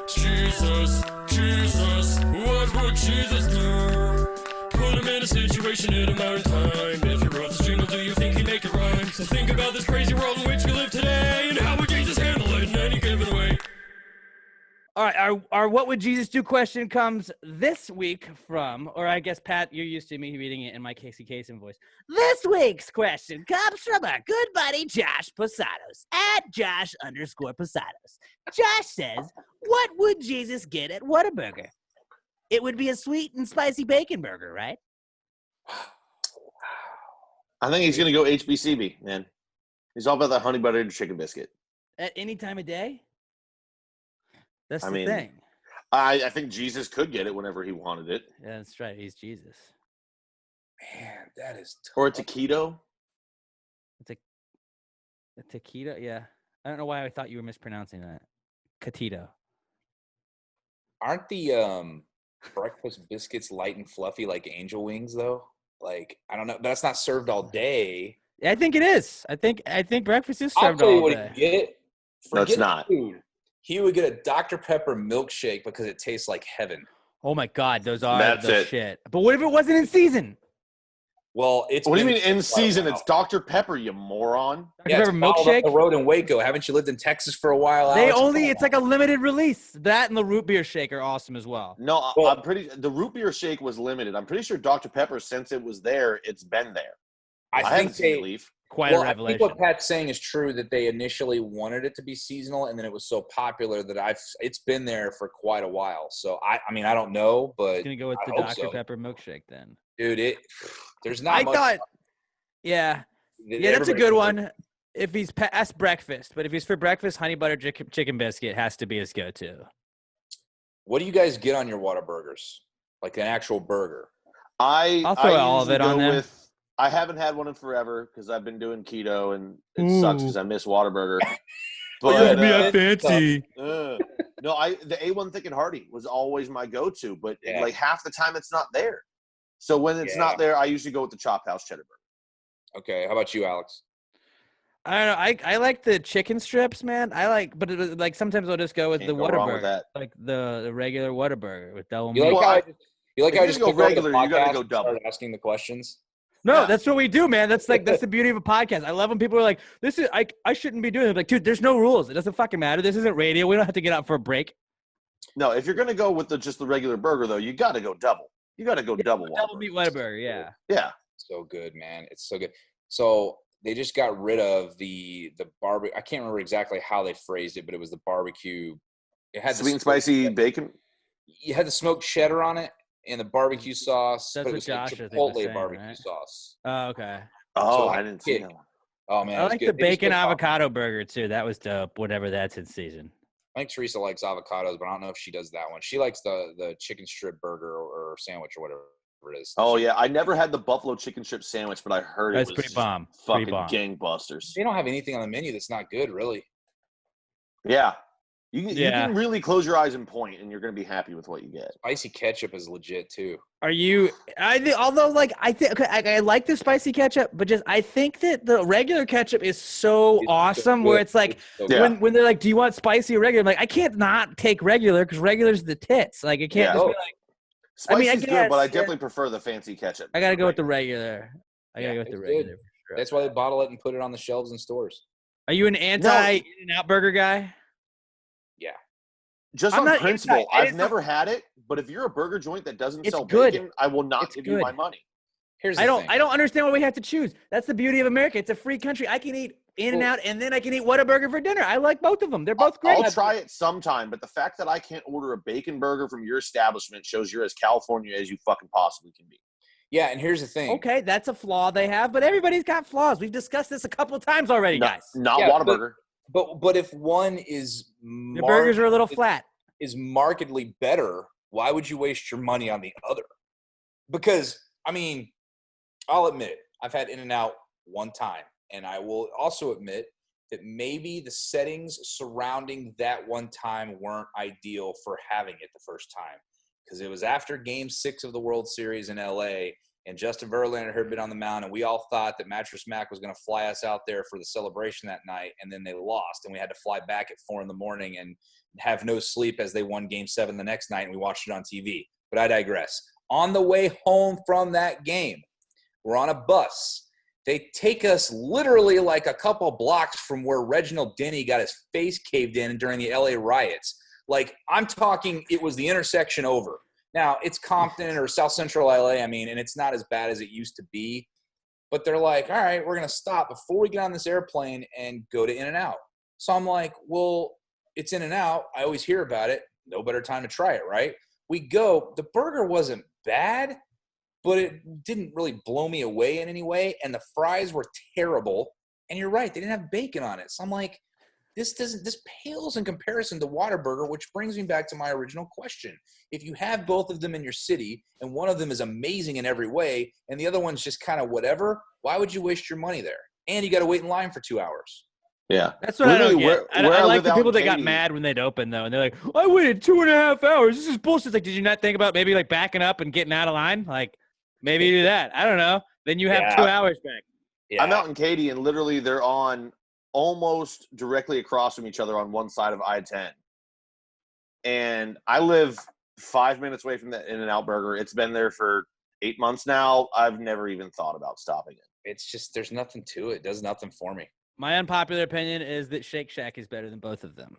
Jesus, what would Jesus do? Put him in a situation in a modern time. If you wrote this jingle, do you think he'd make it rhyme? So think about this crazy world in which we live today, and how would Jesus handle it in any given way? All right, our What Would Jesus Do question comes this week from, or I guess, Pat, you're used to me reading it in my Casey Kasem voice. This week's question comes from our good buddy Josh Posados, at Josh_Posados. Josh says, what would Jesus get at Whataburger? It would be a sweet and spicy bacon burger, right? I think he's going to go HBCB, man. He's all about that honey buttered chicken biscuit. At any time of day? That's the thing. I think Jesus could get it whenever he wanted it. Yeah, that's right. He's Jesus. Man, that is tough. Or a taquito. A taquito? Yeah. I don't know why I thought you were mispronouncing that. Catito. Aren't the breakfast biscuits light and fluffy like angel wings, though? Like, I don't know. That's not served all day. Yeah, I think it is. I think breakfast is I'll served tell you all what day. he'd get. No, it's not. Food. He would get a Dr. Pepper milkshake because it tastes like heaven. Oh my God, those are That's the it. shit. But what if it wasn't in season? Well, it's What do you been mean in quite a season? while. It's Dr. Pepper, you moron. Yeah, it's Pepper bottled up milkshake. the road in Waco. Haven't you lived in Texas for a while, They Alex? only Come it's on. like a limited release. That and the root beer shake are awesome as well. No, Well- I'm pretty. The root beer shake was limited. I'm pretty sure Dr. Pepper, since it was there, it's been there. I think haven't seen it leave. Quite well, a I revelation. think what Pat's saying is true, that they initially wanted it to be seasonal, and then it was so popular that it's been there for quite a while. So I mean, I don't know, but I'm gonna go with I the hope Dr. so. Pepper milkshake then. Dude, there's not I much. thought, yeah, that's a good one. If he's past breakfast, but if he's for breakfast, honey butter chicken biscuit has to be his go-to. What do you guys get on your Whataburgers? Like an actual burger? I'll throw all of usually it on go there. with. I haven't had one in forever because I've been doing keto and it sucks because I miss Whataburger. But fancy. no, the A1 Thick and Hearty was always my go-to, but Yeah. like half the time it's not there. So when it's not there, I usually go with the Chop House Cheddar Burger. Okay, how about you, Alex? I don't know. I like the chicken strips, man. But like sometimes I'll just go with Can't the go wrong with Whataburger, that. like the regular Whataburger with double You meat. like Well, how I if just you're took gonna over go the regular, you gotta podcast go and double. started asking the questions? No, Yeah. that's what we do, man. That's the beauty of a podcast. I love when people are like, "This is I shouldn't be doing it." Like, dude, there's no rules. It doesn't fucking matter. This isn't radio. We don't have to get out for a break. No, if you're gonna go with just the regular burger though, you gotta go double. You gotta go double. Double Whataburger. meat Whataburger, yeah. Yeah. So good, man. It's so good. So they just got rid of the barbecue. I can't remember exactly how they phrased it, but it was the barbecue. It had Sweet and spicy bacon. You had the smoked cheddar on it and the barbecue sauce. That's but it what was Josh, like I think, was Chipotle saying, barbecue right? sauce. Oh, okay. Oh, So I didn't see kick. that one. Oh man, I it was like good. the They just bacon put avocado burger too. That was dope. Whatever that's in season. I think Teresa likes avocados, but I don't know if she does that one. She likes the chicken strip burger or sandwich or whatever it is. Oh yeah, I never had the buffalo chicken strip sandwich, but I heard That's it was pretty just bomb. fucking Pretty bomb. gangbusters. They don't have anything on the menu that's not good, really. Yeah. You Yeah. can really close your eyes and point, and you're going to be happy with what you get. Spicy ketchup is legit too. Are you? I think I like the spicy ketchup, but I think that the regular ketchup is so It's awesome. so Where good. it's like so Yeah. good. when they're like, "Do you want spicy or regular?" I'm like, I can't not take regular because regular's the tits. Like, it can't Yeah. just Oh. be like, Spicy's I good, but I guess, yeah. definitely prefer the fancy ketchup. I gotta go with the regular. I gotta Yeah, go with the it's regular. good. For sure. That's why they bottle it and put it on the shelves in stores. Are you an anti In-N-Out burger guy? Yeah. Just I'm on not principle, anti- I I've just never had it, but if you're a burger joint that doesn't It's sell good. bacon, I will not It's give you my good. money. Here's the I thing. don't understand why we have to choose. That's the beauty of America. It's a free country. I can eat In-N-Out and then I can eat Whataburger for dinner. I like both of them. They're both great. I'll try it sometime, but the fact that I can't order a bacon burger from your establishment shows you're as California as you fucking possibly can be. Yeah, and here's the thing. Okay, that's a flaw they have, but everybody's got flaws. We've discussed this a couple of times already, guys. Not Yeah, Whataburger. But if one is The burgers are a little flat. is markedly better, why would you waste your money on the other? Because, I mean, I'll admit, I've had In-N-Out one time, and I will also admit that maybe the settings surrounding that one time weren't ideal for having it the first time, because it was after Game 6 of the World Series in L.A., and Justin Verlander had been on the mound, and we all thought that Mattress Mac was going to fly us out there for the celebration that night, and then they lost, and we had to fly back at 4 a.m. and have no sleep as they won Game 7 the next night, and we watched it on TV. But I digress. On the way home from that game, we're on a bus. They take us literally like a couple blocks from where Reginald Denny got his face caved in during the LA riots. Like, I'm talking, it was the intersection over. Now, it's Compton or South Central LA, and it's not as bad as it used to be. But they're like, all right, we're going to stop before we get on this airplane and go to In-N-Out. So I'm like, well, it's In-N-Out. I always hear about it. No better time to try it, right? We go. The burger wasn't bad, but it didn't really blow me away in any way. And the fries were terrible. And you're right, they didn't have bacon on it. So I'm like, this pales in comparison to Whataburger, which brings me back to my original question. If you have both of them in your city and one of them is amazing in every way and the other one's just kind of whatever, why would you waste your money there? And you got to wait in line for 2 hours. Yeah. That's what I don't Literally, get. where I I like live the out people in that got Katy- mad when they'd open, though. And they're like, I waited 2.5 hours. This is bullshit. It's like, did you not think about maybe like backing up and getting out of line? Like, maybe you do that. I don't know. Then you have Yeah. 2 hours back. Yeah. I'm out in Katy, and literally they're on almost directly across from each other on one side of I-10. And I live 5 minutes away from the In-N-Out Burger. It's been there for 8 months now. I've never even thought about stopping it. It's just there's nothing to it. It does nothing for me. My unpopular opinion is that Shake Shack is better than both of them,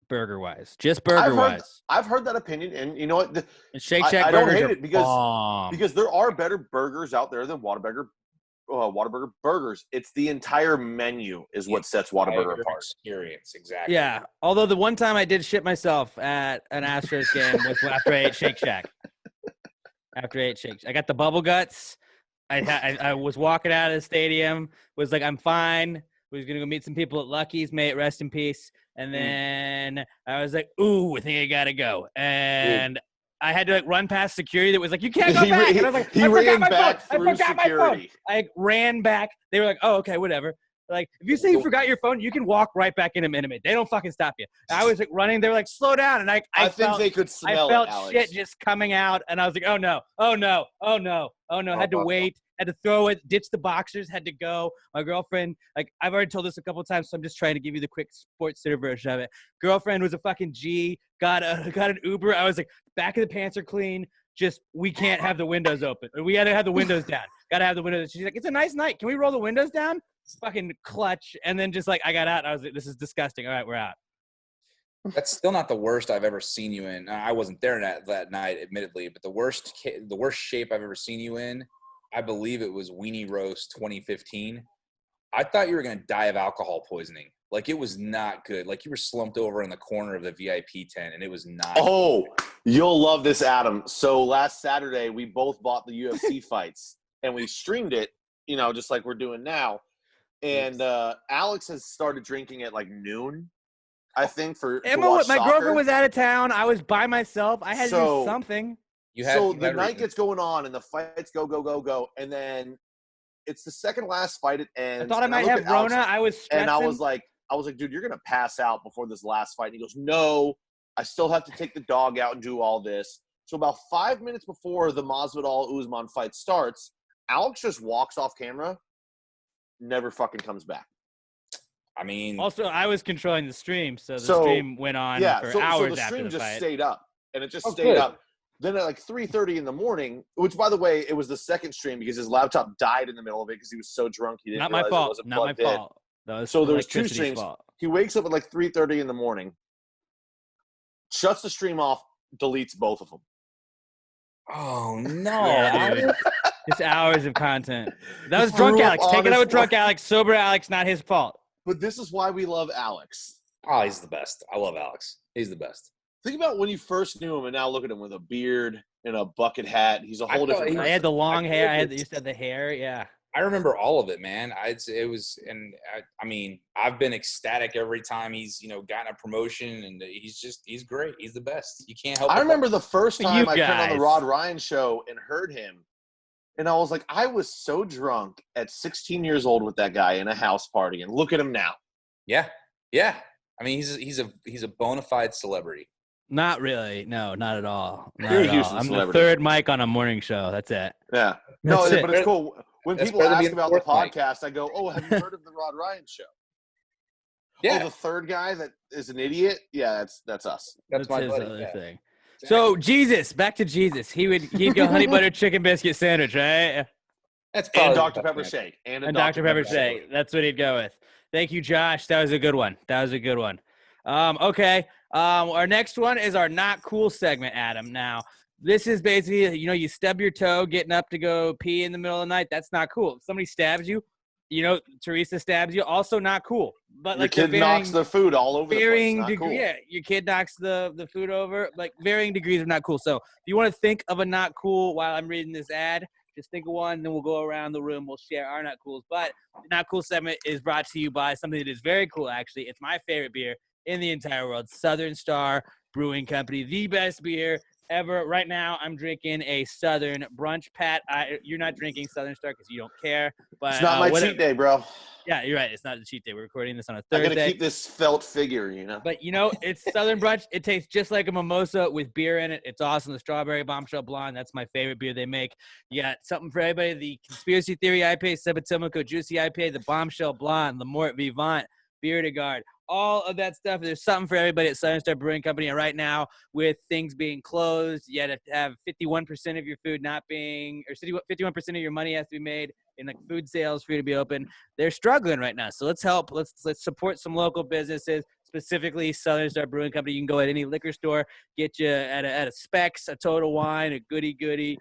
burger-wise. Just burger-wise. I've heard that opinion, and you know what? And Shake Shack I don't burgers hate it bomb. because there are better burgers out there than Whataburger burgers. It's the entire menu is what sets Whataburger apart. Experience, exactly. Yeah. Although the one time I did shit myself at an Astros game was after I ate Shake Shack. After I ate Shake Shack. I got the bubble guts. I was walking out of the stadium, was like, I'm fine. Was going to go meet some people at Lucky's, may it rest in peace. And then I was like, ooh, I think I got to go. And I had to like run past security that was like, you can't go back. And I was like, he ran back through security. I ran back. They were like, oh, okay, whatever. Like, if you say you forgot your phone, you can walk right back in a minute. They don't fucking stop you. I was like running. They were like, slow down. And I think they could smell it, Alex. I felt shit just coming out. And I was like, oh, no. Had to wait. Had to throw it. Ditch the boxers. Had to go. My girlfriend, like, I've already told this a couple of times, so I'm just trying to give you the quick sports center version of it. Girlfriend was a fucking G. Got an Uber. I was like, back of the pants are clean. Just, we can't have the windows open. We got to have the windows down. Got to have the windows. She's like, it's a nice night. Can we roll the windows down? Fucking clutch. And then just like, I got out. I was like, this is disgusting. All right, we're out. That's still not the worst I've ever seen you in. I wasn't there that night, admittedly, but the worst shape I've ever seen you in, I believe it was Weenie Roast 2015. I thought you were going to die of alcohol poisoning. Like, it was not good. Like, you were slumped over in the corner of the VIP tent, and it was not good. You'll love this, Adam. So last Saturday, we both bought the UFC fights, and we streamed it, just like we're doing now. And Alex has started drinking at like noon, I think, for my soccer. girlfriend was out of town. I was by myself. I had to do something. The night gets going on, and the fights go, and then it's the second last fight. It ends. I thought I might have Rona. I was stressing. And I was like, dude, you're gonna pass out before this last fight. And he goes, no, I still have to take the dog out and do all this. So about 5 minutes before the Masvidal Usman fight starts, Alex just walks off camera. Never fucking comes back. I mean, also I was controlling the stream, so the stream went on for hours so the after the stream just fight. stayed up, and it just stayed up. Then at like 3:30 in the morning, which by the way, it was the second stream because his laptop died in the middle of it because he was so drunk he didn't realize it wasn't plugged in. Not my fault. So there was two streams. He wakes up at like 3:30 in the morning, shuts the stream off, deletes both of them. Oh no! Yeah, dude. Just hours of content. That was drunk Alex. Take it out with drunk Alex. Sober Alex, not his fault. But this is why we love Alex. Oh, he's the best. I love Alex. He's the best. Think about when you first knew him, and now look at him with a beard and a bucket hat. He's a whole different person. I had the long hair. You said the hair. Yeah. I remember all of it, man. I mean, I've been ecstatic every time he's, gotten a promotion, and he's great. He's the best. You can't help it. I remember the first time I turned on the Rod Ryan show and heard him, and I was like, I was so drunk at 16 years old with that guy in a house party, and look at him now. Yeah. I mean, he's a bona fide celebrity. Not really. No, not at all. You're a Houston I'm celebrity. the third mic on a morning show. That's it. Yeah. But it's cool. When people ask about the podcast, I go, oh, have you heard of the Rod Ryan show? Yeah. Oh, the third guy that is an idiot? Yeah, that's us. That's my his buddy. other thing. So Jesus, back to Jesus. He'd go honey butter chicken biscuit sandwich, right? That's probably and Dr. Pepper shake. And Dr. Pepper shake. That's what he'd go with. Thank you, Josh. That was a good one. Okay. Our next one is our not cool segment, Adam. Now, this is basically, you stub your toe getting up to go pee in the middle of the night. That's not cool. If somebody stabs you, Teresa stabs you, also not cool. But your kid knocks the food all over the place. Not cool. Yeah, your kid knocks the food over. Like, varying degrees of not cool. So if you want to think of a not cool while I'm reading this ad, just think of one, then we'll go around the room. We'll share our not cools. But the not cool segment is brought to you by something that is very cool, actually. It's my favorite beer in the entire world, Southern Star Brewing Company, the best beer ever. Right now, I'm drinking a Southern Brunch. Pat, you're not drinking Southern Star because you don't care. But it's not my cheat day, bro. Yeah, you're right. It's not a cheat day. We're recording this on a Thursday. I'm going to keep this felt figure, But, it's Southern Brunch. It tastes just like a mimosa with beer in it. It's awesome. The Strawberry Bombshell Blonde, that's my favorite beer they make. You got something for everybody. The Conspiracy Theory IPA, Sebatomico Juicy IPA, the Bombshell Blonde, the Mort Vivant, Beer de Garde. all of that stuff. There's something for everybody at Southern Star Brewing Company. And right now, with things being closed, you have to have 51% of your food not being, or 51% of your money has to be made in like food sales for you to be open. They're struggling right now. So let's help. Let's support some local businesses, specifically Southern Star Brewing Company. You can go at any liquor store, get you at a Specs, a Total Wine, a Goody,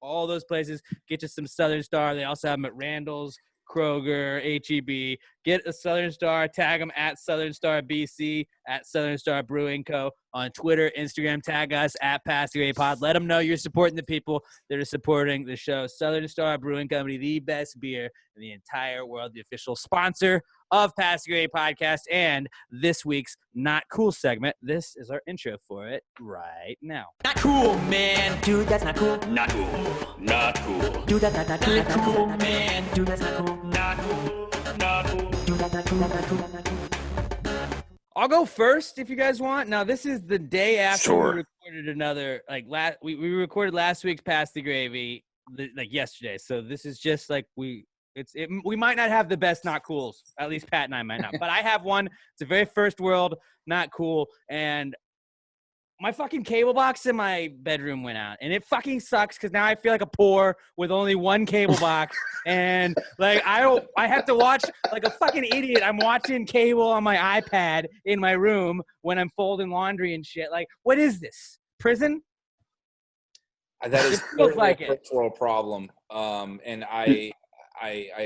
all those places. Get you some Southern Star. They also have them at Randall's, Kroger, HEB. Get a Southern Star, tag them at Southern Star BC, at Southern Star Brewing Co. on Twitter, Instagram, tag us at Passing Grade Pod. Let them know you're supporting the people that are supporting the show. Southern Star Brewing Company, the best beer in the entire world, the official sponsor of Passing Grade Podcast and this week's Not Cool segment. This is our intro for it right now. Not cool, man. Dude, that's not cool. Not cool. Not cool. Dude, that's not cool, man. Dude, that's not cool. Not cool. Not cool. Dude, that's not cool. Not cool. Not cool. I'll go first if you guys want. Now, this is the day after Sure. we recorded another, we recorded last week's Pass the Gravy, yesterday. So this is just like we might not have the best not cools. At least Pat and I might not. But I have one. It's a very first world not cool. And my fucking cable box in my bedroom went out. And it fucking sucks because now I feel like a poor with only one cable box. And like I have to watch like a fucking idiot. I'm watching cable on my iPad in my room when I'm folding laundry and shit. Like, what is this? Prison? That is It feels like a it. first world problem. And I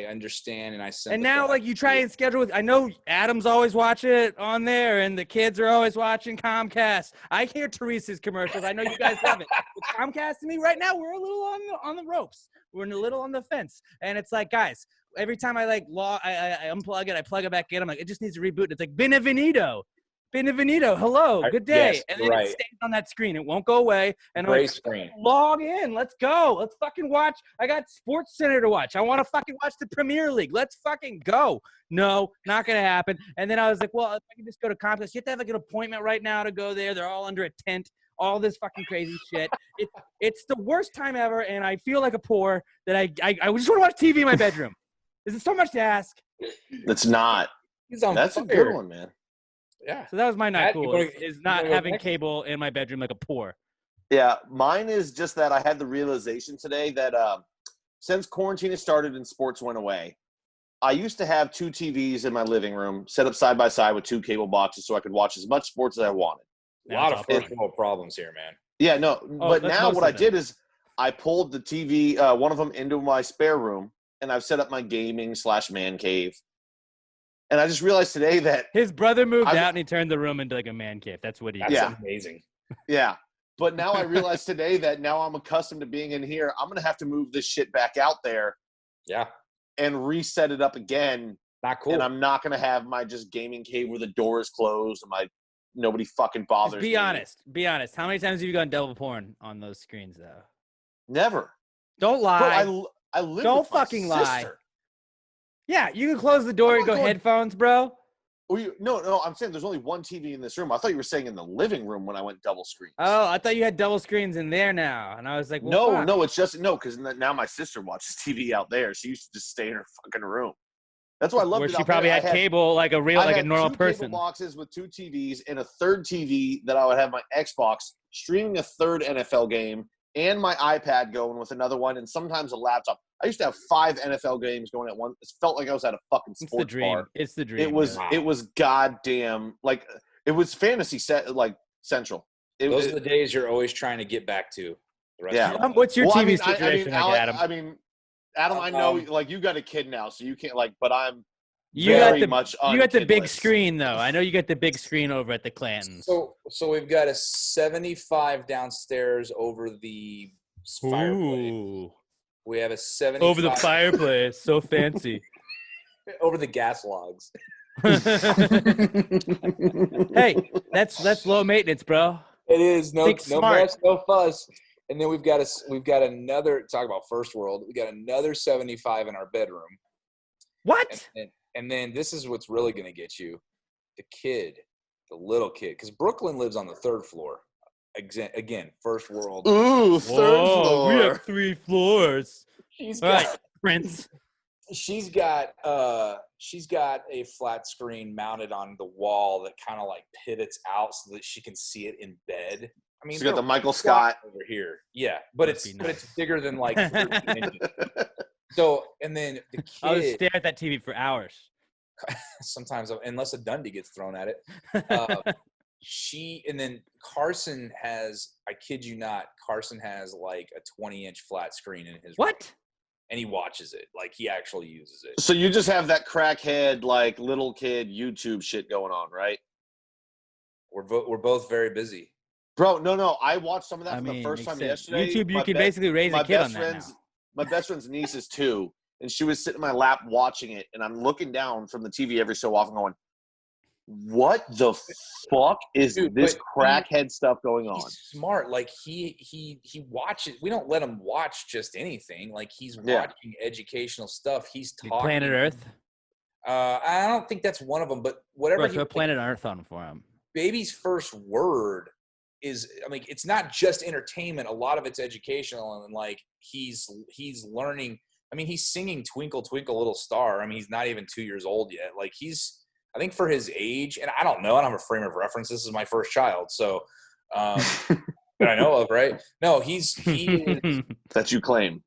understand, and I sympathize. And now, like, you try and schedule it. I know Adam's always watching it on there, and the kids are always watching Comcast. I hear Teresa's commercials. I know you guys love it. With Comcast and me right now, we're a little on the ropes. We're a little on the fence. And it's like, guys, every time I unplug it, I plug it back in. I'm like, it just needs to reboot. It's like, Benevenido, hello, good day. Yes, and then right. it stays on that screen. It won't go away. And I'm Gray like, screen. log in. Let's go. Let's fucking watch. I got Sports Center to watch. I want to fucking watch the Premier League. Let's fucking go. No, not going to happen. And then I was like, well, if I can just go to Comcast. You have to have like an appointment right now to go there. They're all under a tent. All this fucking crazy shit. It's the worst time ever, and I feel like a poor that I just want to watch TV in my bedroom. Is it so much to ask? It's not. He's on That's a fire. good one, man. Yeah. So that was my not Matt, you cool. wanna- Is you not wanna go having next? cable in my bedroom like a poor. Yeah, mine is just that I had the realization today that since quarantine has started and sports went away, I used to have 2 TVs in my living room set up side by side with 2 cable boxes so I could watch as much sports as I wanted. A lot of That's first world problems here, man. Yeah, no, but that's now most what I of them. did is I pulled the TV, one of them into my spare room, and I've set up my gaming / man cave. And I just realized today that, His brother moved I'm- out and he turned the room into like a man cave. That's what he That's did. Yeah. amazing. yeah. But now I realize today that now I'm accustomed to being in here. I'm going to have to move this shit back out there Yeah. and reset it up again. Not cool. And I'm not going to have my just gaming cave where the door is closed and nobody fucking bothers Just me. be honest. How many times have you gone double porn on those screens though? Never. Don't Bro, lie. I live Don't with my fucking lie. sister. Yeah, you can close the door I'm and not go going- headphones, bro. No, I'm saying there's only one TV in this room. I thought you were saying in the living room when I went double screen. Oh, I thought you had double screens in there now, and I was like, well, fuck. No, it's just because now my sister watches TV out there. She used to just stay in her fucking room. That's why I loved Where it. she out probably there. had cable like I a had normal 2 person. cable boxes with 2 TVs and a third TV that I would have my Xbox streaming a third NFL game and my iPad going with another one and sometimes a laptop. I used to have 5 NFL games going at once. It felt like I was at a fucking It's the sports dream. bar. It's the dream. It was Wow. it was goddamn like it was fantasy set like central. Those are the days you're always trying to get back to. The rest Yeah. of your life. What's your Well, TV situation, Adam, Adam? Adam, I know Um, like you got a kid now, so you can't like. But I'm You got very the much you got the big unkidless. screen though. I know you got the big screen over at the Clantons. So we've got a 75 downstairs over the fireplace. Ooh. We have a 75 Over the fireplace, so fancy. over the gas logs. Hey, that's low maintenance, bro. It is no Think no smart. mess, no fuss. And then we've got another, talk about first world. We got another 75 in our bedroom. What? And then this is what's really going to get you. The little kid, because Brooklyn lives on the 3rd floor. Again, first world. Ooh, third Whoa, floor. we have 3 floors. She's All right, Prince. she's got a flat screen mounted on the wall that kind of like pivots out so that she can see it in bed. I mean, She's got the Michael Scott over here. Yeah, but Must be it's nice. bigger than like 13 inches. So, and then the I'll just kid stare at that TV for hours. sometimes, unless a Dundee gets thrown at it. And then Carson has, I kid you not, Carson has like a 20-inch flat screen in his room, and he watches it. Like he actually uses it. So you just have that crackhead, like little kid YouTube shit going on, right? We're both very busy. Bro, no. I watched some of that for the first time yesterday. YouTube, you can basically raise a kid on that now. My best friend's niece is 2, and she was sitting in my lap watching it, and I'm looking down from the TV every so often going, what the fuck is this crackhead stuff going on? He's smart. Like he watches. We don't let him watch just anything. Like he's watching educational stuff. He's talking. Planet Earth? I don't think that's one of them, but whatever. Put Planet Earth on for him. Baby's first word is, I mean, it's not just entertainment. A lot of it's educational, and like he's learning. I mean, he's singing "Twinkle Twinkle Little Star." I mean, he's not even 2 years old yet. Like I think for his age, and I don't know, I don't have a frame of reference. This is my first child, so that I know of, right? No, he is that you claim.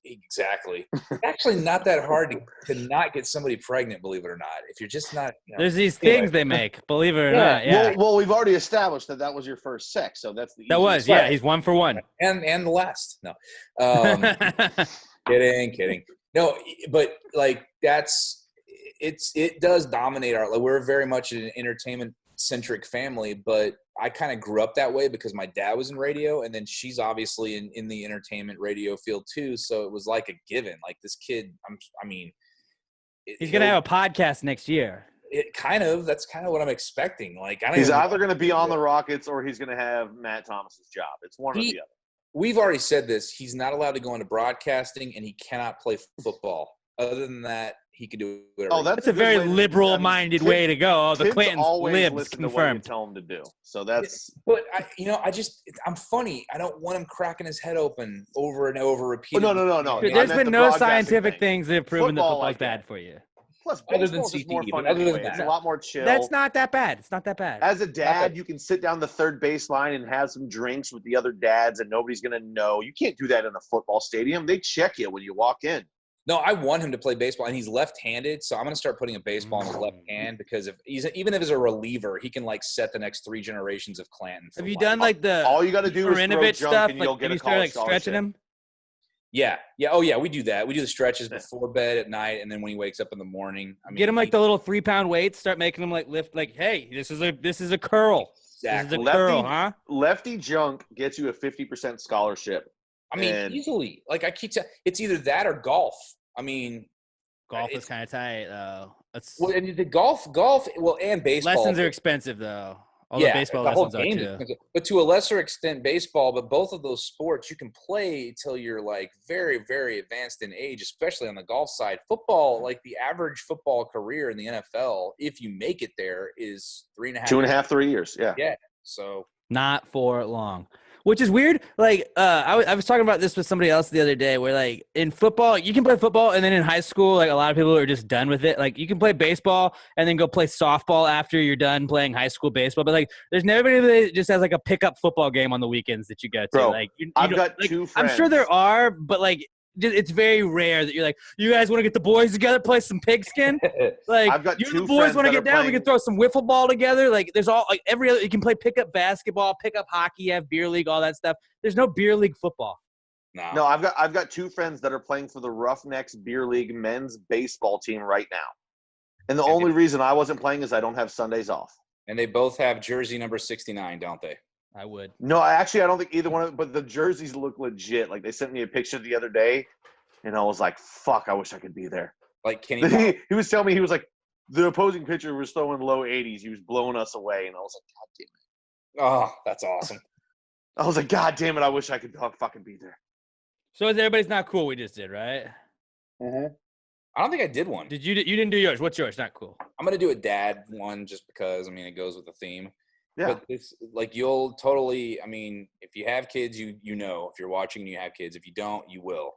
Exactly. It's actually not that hard to not get somebody pregnant, believe it or not. If you're just not, there's these things they make, believe it or not. Yeah. Well, we've already established that was your first sex, so that's the easiest way. He's 1 for 1, and the last. No, kidding. No, but like it does dominate our. Like, we're very much an entertainment centric family, but I kind of grew up that way because my dad was in radio, and then she's obviously in the entertainment radio field too. So it was like a given. Like this kid, he's gonna have a podcast next year. That's kind of what I'm expecting. Like he's either gonna be on the Rockets or he's gonna have Matt Thomas's job. It's one or the other. We've already said this. He's not allowed to go into broadcasting, and he cannot play football. Other than that, he can do whatever. That's a very liberal-minded way to go. Oh, the Clantons libs confirmed. Tell him to do. So that's. But I'm funny. I don't want him cracking his head open over and over repeatedly. No. Dude, there's been no scientific things that have proven that football's bad for you. Plus, baseball is more fun anyway. It's a lot more chill. That's not that bad. It's not that bad. As a dad, you can sit down the third baseline and have some drinks with the other dads, and nobody's going to know. You can't do that in a football stadium. They check you when you walk in. No, I want him to play baseball, and he's left-handed, so I'm going to start putting a baseball in his left hand because even if he's a reliever, he can like set the next 3 generations of Clanton. Have you done like the all you got to do is throw junk stuff, and you'll get a college scholarship. Stretching him? Yeah. Oh yeah, we do that. We do the stretches before bed at night, and then when he wakes up in the morning. I mean, get him like the little 3-pound weights. Start making him like lift. Like, hey, this is a curl. Exactly. This is a curl, huh? Lefty junk gets you a 50% scholarship. I mean, easily. Like I keep saying, it's either that or golf. I mean. Golf is kind of tight, though. And the golf, and baseball. Lessons are expensive, though. The baseball lessons are too. But to a lesser extent, baseball. But both of those sports, you can play till you're like very, very advanced in age, especially on the golf side. Football, like the average football career in the NFL, if you make it there, is 3.5. 2.5, 3 years. Yeah. Yeah. So not for long. Which is weird. Like, I was talking about this with somebody else the other day where, like, in football, you can play football, and then in high school, like, a lot of people are just done with it. Like, you can play baseball and then go play softball after you're done playing high school baseball. But, like, there's never anybody that just has, like, a pickup football game on the weekends that you go to. Bro, like, I've got 2 friends. I'm sure there are, but, like, it's very rare that you're like, you guys want to get the boys together, play some pigskin? Like, I've got you and 2 the boys want to friends get down, we can throw some wiffle ball together. Like, there's all, like, every other, you can play pickup basketball, pickup hockey, you have beer league, all that stuff. There's no beer league football. No, I've got 2 friends that are playing for the Roughnecks Beer League men's baseball team right now. And the only reason I wasn't playing is I don't have Sundays off. And they both have jersey number 69, don't they? I would. No, I don't think either one of them, but the jerseys look legit. Like, they sent me a picture the other day, and I was like, fuck, I wish I could be there. Like, Kenny he was telling me, he was like, the opposing pitcher was throwing low 80s. He was blowing us away, and I was like, God damn it. Oh, that's awesome. I was like, God damn it, I wish I could fucking be there. So everybody's not cool we just did, right? Mm-hmm. I don't think I did one. You didn't do yours. What's yours? Not cool. I'm going to do a dad one just because, I mean, it goes with the theme. Yeah. But it's like you'll totally, I mean, if you have kids, you know, if you're watching and you have kids, if you don't, you will.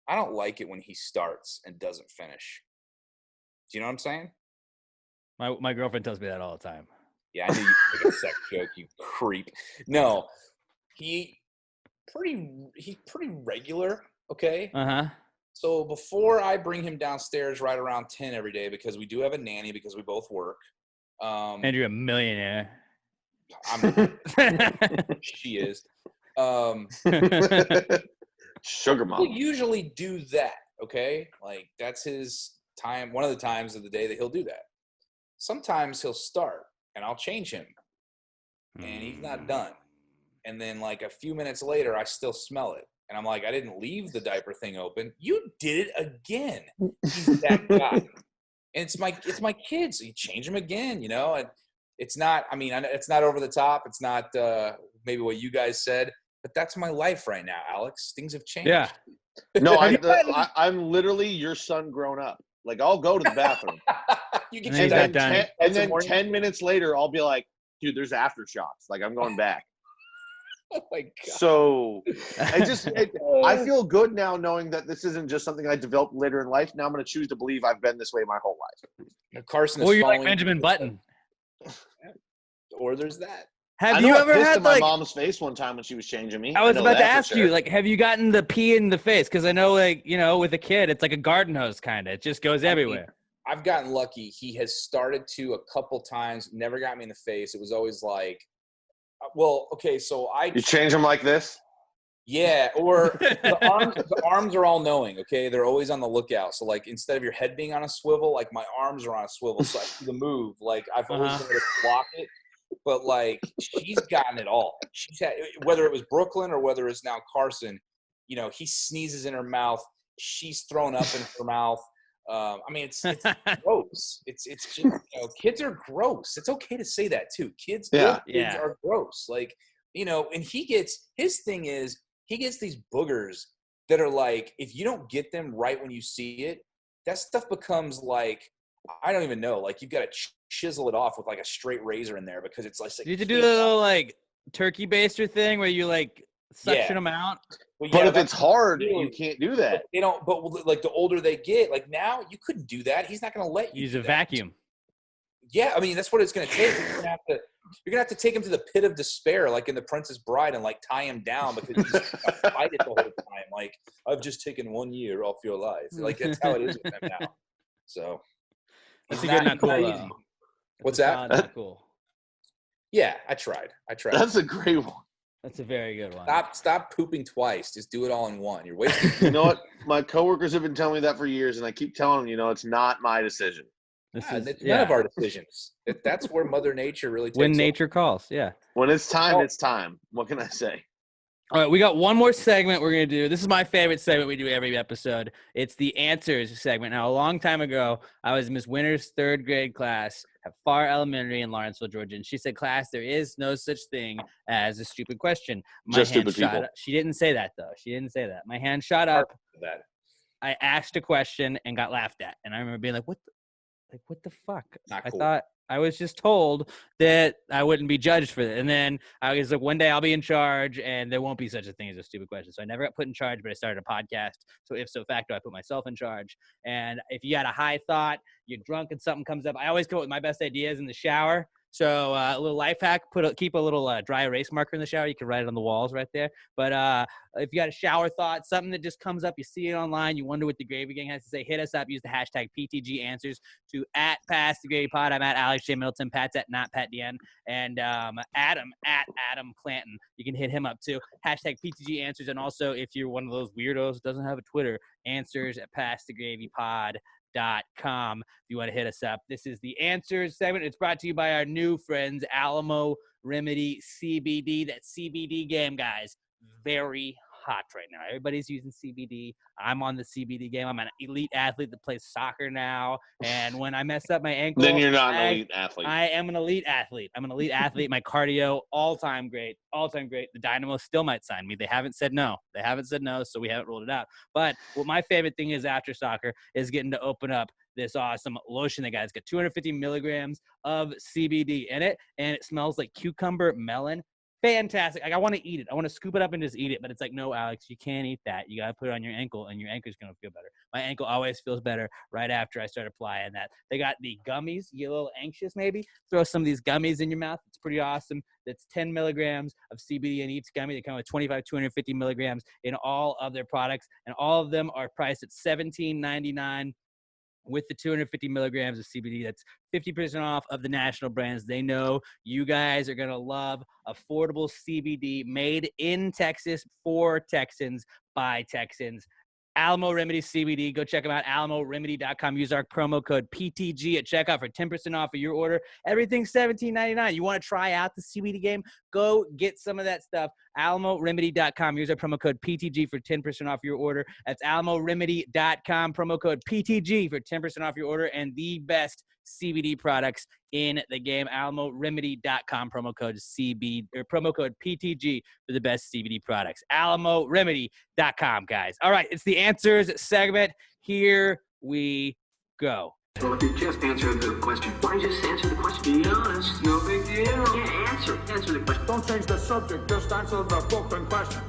I don't like it when he starts and doesn't finish. Do you know what I'm saying? My girlfriend tells me that all the time. Yeah, I knew you'd make a sex joke, you creep. No, he's pretty regular, okay? Uh-huh. So before I bring him downstairs right around 10 every day, because we do have a nanny because we both work. And you're a millionaire. She is. Sugar mom. He'll usually do that, okay? Like, that's his time, one of the times of the day that he'll do that. Sometimes he'll start, and I'll change him, and he's not done. And then, like, a few minutes later, I still smell it. And I'm like, I didn't leave the diaper thing open. You did it again. He's that guy. And it's my kids. So you change them again, you know? And it's not, I mean, it's not over the top. It's not maybe what you guys said. But that's my life right now, Alex. Things have changed. Yeah. No, I'm literally your son grown up. Like, I'll go to the bathroom. You get and then 10 minutes later, I'll be like, dude, there's aftershocks. Like, I'm going back. Oh, my God. So I feel good now knowing that this isn't just something I developed later in life. Now I'm going to choose to believe I've been this way my whole life. Carson is or you're like Benjamin Button. Or there's that. Have you ever had my mom's face one time when she was changing me? I was about to ask you, like, have you gotten the pee in the face? Because I know, like, you know, with a kid, it's like a garden hose kind of. It just goes everywhere. I've gotten lucky. He has started to a couple times, never got me in the face. It was always like, well, okay, so you change them like this? Yeah, or the arms are all knowing, okay? They're always on the lookout. So, like, instead of your head being on a swivel, like, my arms are on a swivel, so I see the move. Like, I've always been able to block it. But, like, she's gotten it all. She's had, whether it was Brooklyn or whether it's now Carson, you know, he sneezes in her mouth. She's thrown up in her mouth. I mean, it's gross. It's just, you know, kids are gross. It's okay to say that, too. Kids are gross. Like, you know, and his thing is, he gets these boogers that are like, if you don't get them right when you see it, that stuff becomes like, I don't even know. Like, you've got to chisel it off with like a straight razor in there because it's like. Did you do the little like turkey baster thing where you like suction them out? Well, but if it's hard, you can't do that. They don't. But like the older they get, like now you couldn't do that. He's not going to let you use a vacuum. Yeah, I mean that's what it's going to take. You're gonna have to take him to the pit of despair, like in The Princess Bride, and like tie him down because he's fight it the whole time. Like, I've just taken 1 year off your life. Like that's how it is with him now. So that's a good, not cool. What's that? Not cool. Yeah, I tried. That's a great one. That's a very good one. Stop pooping twice. Just do it all in one. You're wasting. You know what? My coworkers have been telling me that for years, and I keep telling them, you know, it's not my decision. It's none of our decisions. That's where Mother Nature really takes when nature calls. Yeah. When it's time, it's time. What can I say? All right, we got one more segment we're going to do. This is my favorite segment we do every episode. It's the Answers segment. Now, a long time ago, I was in Miss Winter's third grade class at Farr Elementary in Lawrenceville, Georgia. And she said, class, there is no such thing as a stupid question. Just stupid people. She didn't say that, though. She didn't say that. My hand shot up. I asked a question and got laughed at. And I remember being like, what the fuck? Not cool. I thought I was just told that I wouldn't be judged for it. And then I was like, one day I'll be in charge and there won't be such a thing as a stupid question. So I never got put in charge, but I started a podcast. So if so facto, I put myself in charge. And if you got a high thought, you're drunk and something comes up, I always come up with my best ideas in the shower. So a little life hack, keep a little dry erase marker in the shower. You can write it on the walls right there. But if you got a shower thought, something that just comes up, you see it online, you wonder what the Gravy Gang has to say, hit us up. Use the hashtag PTG Answers to @PassTheGravyPod. I'm at Alex J. Middleton. Pat's at NotPatDN. And Adam at Adam Clanton. You can hit him up too. Hashtag PTG Answers. And also, if you're one of those weirdos that doesn't have a Twitter, answers at PassTheGravyPod.com if you want to hit us up. This is the Answers segment. It's brought to you by our new friends, Alamo Remedy CBD. That CBD game, guys, very hot right now. Everybody's using CBD. I'm on the CBD game. I'm an elite athlete that plays soccer now. And when I mess up my ankle, then you're not an elite athlete. I am an elite athlete. I'm an elite athlete. My cardio, all-time great. All-time great. The Dynamo still might sign me. They haven't said no. So we haven't ruled it out. But what my favorite thing is after soccer is getting to open up this awesome lotion that got 250 milligrams of CBD in it, and it smells like cucumber melon. fantastic. Like, I want to eat it. I want to scoop it up and just eat it. But it's like, no, Alex, you can't eat that. You got to put it on your ankle, and your ankle's going to feel better. My ankle always feels better right after I start applying that. They got the gummies. You get a little anxious maybe? Throw some of these gummies in your mouth. It's pretty awesome. That's 10 milligrams of CBD in each gummy. They come with 250 milligrams in all of their products. And all of them are priced at $17.99. With the 250 milligrams of CBD. That's 50% off of the national brands. They know you guys are going to love affordable CBD made in Texas for Texans by Texans. Alamo Remedy CBD. Go check them out, alamoremedy.com. Use our promo code PTG at checkout for 10% off of your order. Everything's $17.99. You want to try out the CBD game? Go get some of that stuff. alamoremedy.com. Use our promo code PTG for 10% off your order. That's alamoremedy.com. Promo code PTG for 10% off your order and the best CBD products in the game. alamoremedy.com. Promo code PTG for the best CBD products. alamoremedy.com, guys. All right, it's the answers segment. Here we go. Well, if you just answered the question, why don't you just answer the question? Be honest, no big deal. Yeah, answer the question. Don't change the subject, just answer the fucking question.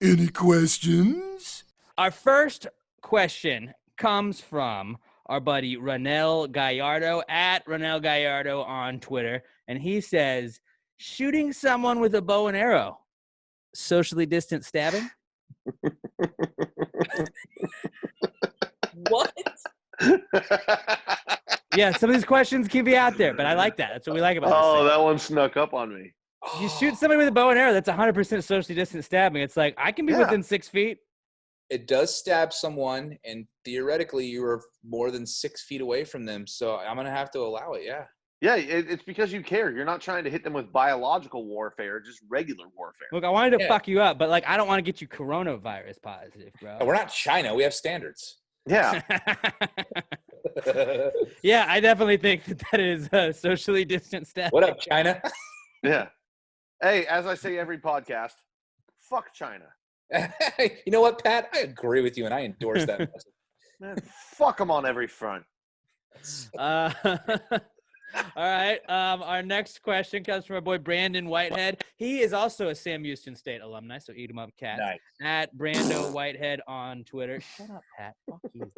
Any questions? Our first question comes from our buddy Ronel Gallardo at Ronel Gallardo on Twitter. And he says, shooting someone with a bow and arrow, socially distant stabbing? What? Yeah, some of these questions can be out there, but I like that. That's what we like about this thing. that one snuck up on me. You shoot somebody with a bow and arrow, that's 100% socially distant stabbing. It's like, I can be within 6 feet. It does stab someone, and theoretically, you are more than 6 feet away from them. So I'm going to have to allow it, yeah. Yeah, it's because you care. You're not trying to hit them with biological warfare, just regular warfare. Look, I wanted to fuck you up, but like, I don't want to get you coronavirus positive, bro. We're not China. We have standards. Yeah. Yeah, I definitely think that is socially distant stabbing. What up, China? Yeah. Hey, as I say every podcast, fuck China. You know what, Pat? I agree with you, and I endorse that message. Man, fuck them on every front. All right. Our next question comes from our boy Brandon Whitehead. He is also a Sam Houston State alumni, so eat him up, cat. Nice. At Brando Whitehead on Twitter. Shut up, Pat. Fuck you.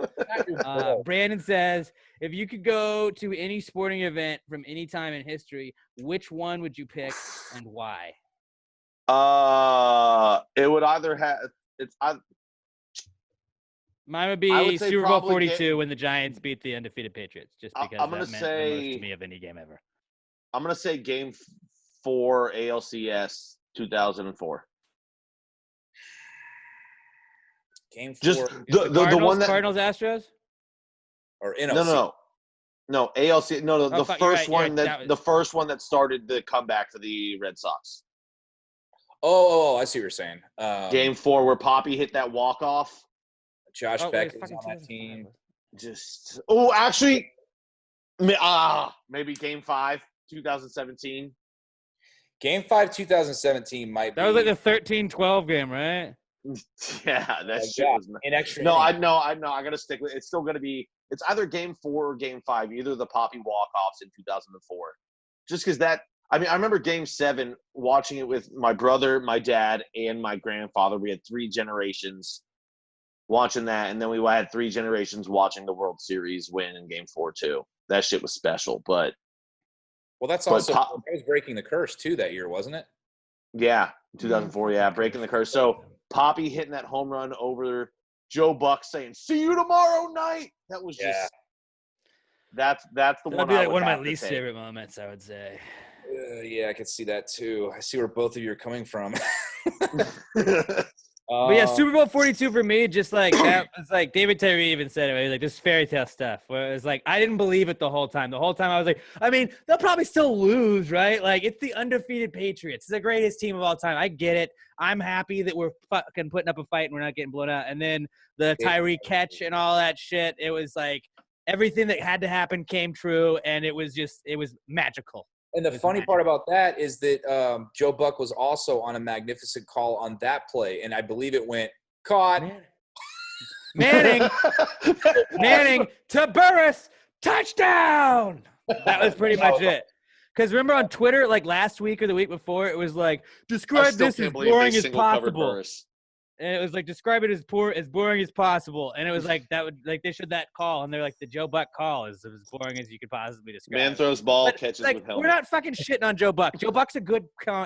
Brandon says, if you could go to any sporting event from any time in history, which one would you pick and why? It would either have Mine would be Super Bowl 42 game, when the Giants beat the undefeated Patriots, just because that meant the most to me of any game ever. I'm going to say Game 4 ALCS 2004. Game 4. Just the one that Cardinals Astros or NLC. No ALC. No, the first one the first one that started the comeback for the Red Sox. Oh, I see what you're saying. Game 4 where Poppy hit that walk off. Josh Beck is on that team. Actually, maybe Game 5 2017. Game 5 2017 might be. That was like the 13-12 game, right? Yeah, that shit was an extra. No, I know. I got to stick with it. It's still going to be. It's either Game 4 or Game 5. Either the Poppy walk-offs in 2004. Just because that. I mean, I remember Game 7 watching it with my brother, my dad, and my grandfather. We had 3 generations watching that, and then we had 3 generations watching the World Series win in Game 4 too. That shit was special, but that's also that was breaking the curse too that year, wasn't it? Yeah, 2004. Yeah, breaking the curse. So Poppy hitting that home run over Joe Buck, saying "See you tomorrow night." That was just that's the That'd one. Be like one of my least favorite moments, I would say. Yeah, I could see that too. I see where both of you are coming from. But yeah, Super Bowl 42 for me, just like that was like David Tyree even said it. He was like, this fairy tale stuff. Where it was like, I didn't believe it the whole time. The whole time I was like, I mean, they'll probably still lose, right? Like, it's the undefeated Patriots. It's the greatest team of all time. I get it. I'm happy that we're fucking putting up a fight and we're not getting blown out. And then the Tyree catch and all that shit, it was like everything that had to happen came true, and it was magical. And the funny part about that is that Joe Buck was also on a magnificent call on that play, and I believe it went caught. Manning to Burris, touchdown. That was pretty much it. Because remember on Twitter, like last week or the week before, it was like, describe this as boring as possible. And it was like, describe it as boring as possible. And it was like, that would like they showed that call, and they're like, the Joe Buck call is as boring as you could possibly describe. Man throws ball, catches like, with helmet. We're not fucking shitting on Joe Buck. Joe Buck's a good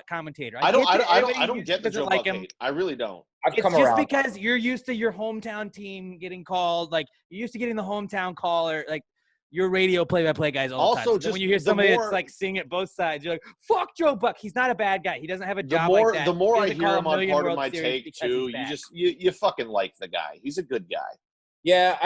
commentator. I don't get the Joe Buck hate. I really don't. It's just because you're used to your hometown team getting called. Like, you're used to getting the hometown call, or like your radio play-by-play guys all the time. So just when you hear somebody that's like singing it both sides, you're like, fuck Joe Buck. He's not a bad guy. He doesn't have a job like that. The more I hear him on Part of My Take too, you fucking like the guy. He's a good guy. Yeah,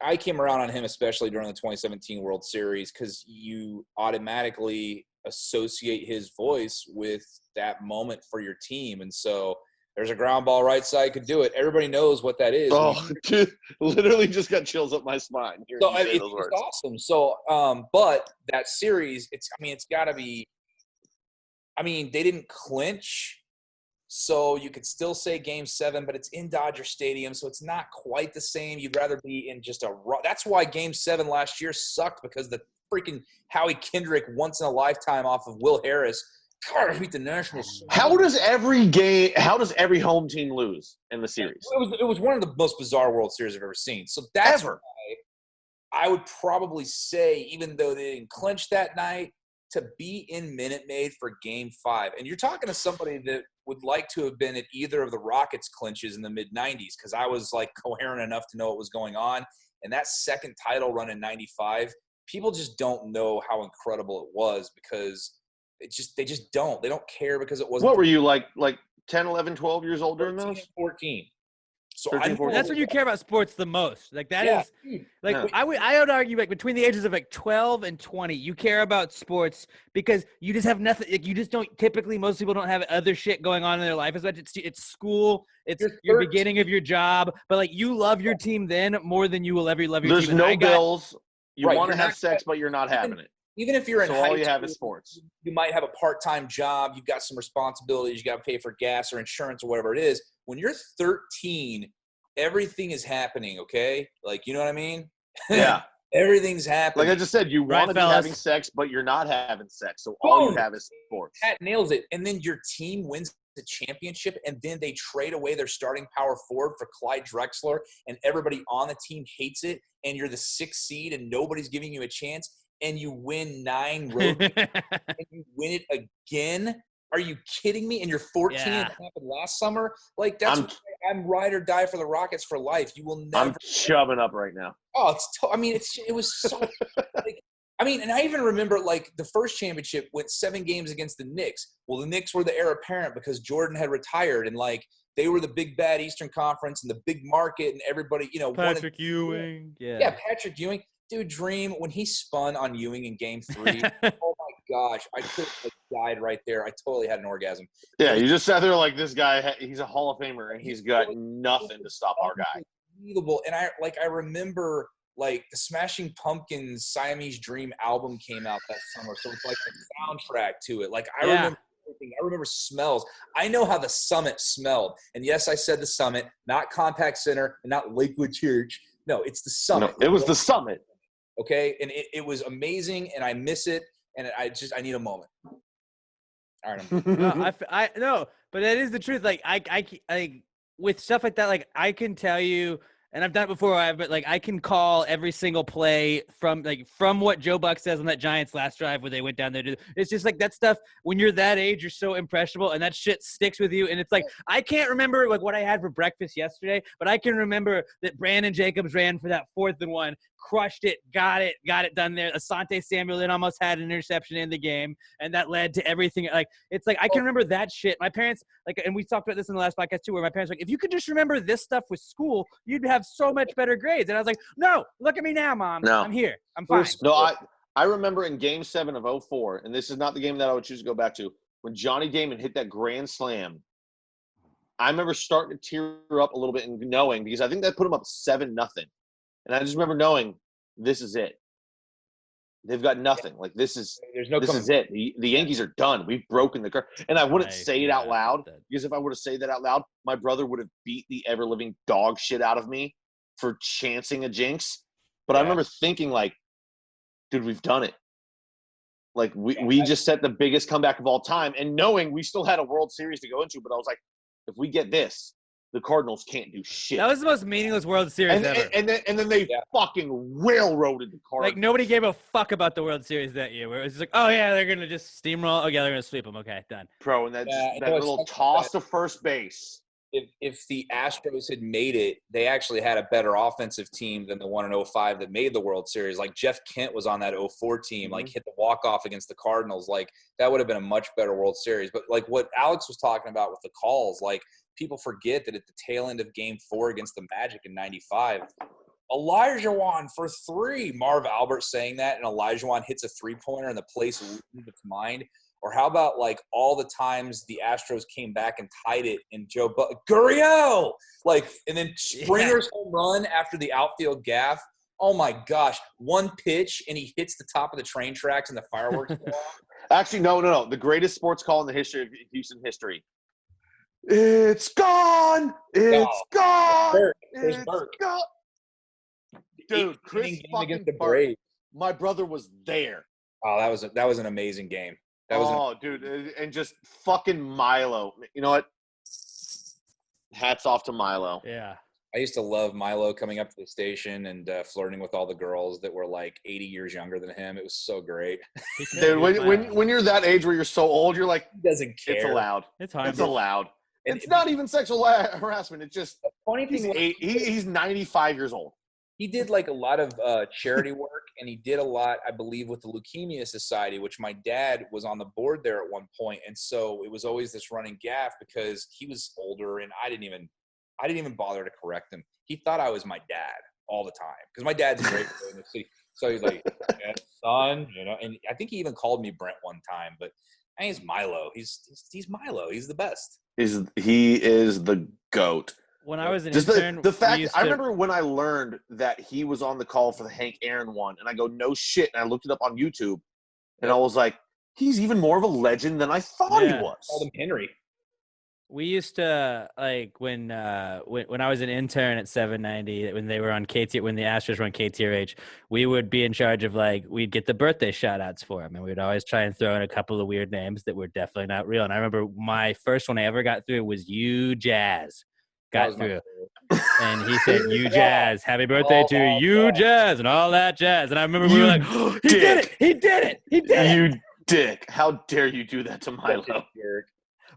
I came around on him especially during the 2017 World Series because you automatically associate his voice with that moment for your team, and so there's a ground ball right side could do it. Everybody knows what that is. Oh, dude, literally just got chills up my spine. So it's awesome. So, but that series, it's got to be. I mean, they didn't clinch, so you could still say Game 7, but it's in Dodger Stadium, so it's not quite the same. You'd rather be in just that's why Game 7 last year sucked, because the freaking Howie Kendrick once in a lifetime off of Will Harris. God, beat the Nationals. How does every home team lose in the series? It was one of the most bizarre World Series I've ever seen. So that's why I would probably say, even though they didn't clinch that night, to be in Minute Maid for Game 5. And you're talking to somebody that would like to have been at either of the Rockets clinches in the mid-'90s, because I was like coherent enough to know what was going on. And that second title run in 95, people just don't know how incredible it was, because they just don't. They don't care, because it wasn't. What were you, like 10, 11, 12 years old during those? 14. So 13, 14. That's when you care about sports the most. Like that is like I would argue, like between the ages of like 12 and 20, you care about sports because you just have nothing. Like, you just don't typically. Most people don't have other shit going on in their life as much. It's school. It's your beginning of your job. But like, you love your team then more than you will ever love your team. There's no bills. You want to have sex, but you're not having it. Even if you're in high school, all you have is sports. You might have a part-time job. You've got some responsibilities. You got to pay for gas or insurance or whatever it is. When you're 13, everything is happening, okay? Like, you know what I mean? Yeah. Everything's happening. Like I just said, you want to be having sex, but you're not having sex. So all you have is sports. Pat nails it. And then your team wins the championship, and then they trade away their starting power forward for Clyde Drexler, and everybody on the team hates it, and you're the 6th seed, and nobody's giving you a chance. And you win 9 road games, and you win it again. Are you kidding me? And you're 14. Yeah. And it happened last summer. Like, that's I'm ride or die for the Rockets for life. You will never. I'm chubbing up right now. Oh, it was so. Like, and I even remember, like, the first championship went 7 games against the Knicks. Well, the Knicks were the heir apparent because Jordan had retired, and like they were the big bad Eastern Conference and the big market, and everybody, Patrick Ewing. Yeah, Patrick Ewing. Dude, Dream, when he spun on Ewing in Game 3, oh my gosh, I could have died right there. I totally had an orgasm. Yeah, you just sat there like, this guy, he's a Hall of Famer, and he's got nothing to stop our guy. Unbelievable. And I remember, like, the Smashing Pumpkins Siamese Dream album came out that summer, so it's like the soundtrack to it. Like, I remember everything. I remember smells. I know how the Summit smelled. And yes, I said the Summit, not Compaq Center and not Lakewood Church. No, it's the Summit. No, it was the Summit. Okay, and it was amazing, and I miss it, and I need a moment. All right, no, but that is the truth. Like I with stuff like that, like I can tell you, and I've done it before. But like I can call every single play from what Joe Buck says on that Giants last drive where they went down there. It's just like that stuff. When you're that age, you're so impressionable, and that shit sticks with you. And it's like I can't remember like what I had for breakfast yesterday, but I can remember that Brandon Jacobs ran for that 4th and 1, crushed it, got it done there. Asante Samuel almost had an interception in the game, and that led to everything. Like it's like I can remember that shit. My parents and we talked about this in the last podcast too, where my parents were like, if you could just remember this stuff with school, you'd have so much better grades. And I was like, no, look at me now, Mom. No. I'm here. I'm fine. No, I remember in Game 7 of 2004, and this is not the game that I would choose to go back to, when Johnny Damon hit that grand slam. I remember starting to tear up a little bit and knowing, because I think that put him up 7-0. And I just remember knowing this is it. They've got nothing. Like this is it. The Yankees are done. We've broken the curse. And I wouldn't say it out loud, because if I would have said that out loud, my brother would have beat the ever living dog shit out of me for chancing a jinx. But I remember thinking, like, dude, we've done it. Like, we just set the biggest comeback of all time. And knowing we still had a World Series to go into, but I was like, if we get this, the Cardinals can't do shit. That was the most meaningless World Series ever. And then they fucking railroaded the Cardinals. Like, nobody gave a fuck about the World Series that year. Where it was just like, oh, yeah, they're going to just steamroll. Oh, yeah, they're going to sweep them. Okay, done. Bro, and that little toss to first base. If the Astros had made it, they actually had a better offensive team than the one in 05 that made the World Series. Like, Jeff Kent was on that 04 team, like, hit the walk-off against the Cardinals. Like, that would have been a much better World Series. But, like, what Alex was talking about with the calls, like, people forget that at the tail end of Game 4 against the Magic in 95, Elijah for 3. Marv Albert saying that, and Elijah hits a three-pointer and the place loses its mind. Or how about, like, all the times the Astros came back and tied it and Joe Gurriel! Like, and then Springer's home run after the outfield gaff. Oh, my gosh. One pitch, and he hits the top of the train tracks and the fireworks go off. Actually, no. The greatest sports call in the history of Houston history. It's gone! It's gone! It's gone! Dude, Chris fucking Burke. My brother was there. Oh, that was an amazing game. Dude, and just fucking Milo. You know what? Hats off to Milo. Yeah. I used to love Milo coming up to the station and flirting with all the girls that were like 80 years younger than him. It was so great. Dude, when you're that age where you're so old, you're like, he doesn't care. It's allowed. It's hard. It's allowed. It's not even sexual harassment. It's just funny thing. He's 95 years old. He did like a lot of charity work, and he did a lot, I believe, with the Leukemia Society, which my dad was on the board there at one point. And so it was always this running gaffe because he was older, and I didn't even bother to correct him. He thought I was my dad all the time because my dad's a great in the city. So he's like, yeah, son, you know. And I think he even called me Brent one time, but I think it's Milo. He's Milo. He's the best. He is the GOAT. When I was an just intern, the fact I remember when I learned that he was on the call for the Hank Aaron one, and I go, no shit, and I looked it up on YouTube, and I was like, he's even more of a legend than I thought he was. Called him Henry. We used to like when I was an intern at 790 when they were on when the Astros were on KTRH, we would be in charge of we'd get the birthday shout outs for him, and we'd always try and throw in a couple of weird names that were definitely not real. And I remember my first one I ever got through was You Jazz. Got through, and he said, "You Jazz, happy birthday to you, Jazz," and all that jazz. And I remember we were like, "He did it! He did it! He did it!" You dick! How dare you do that to Milo?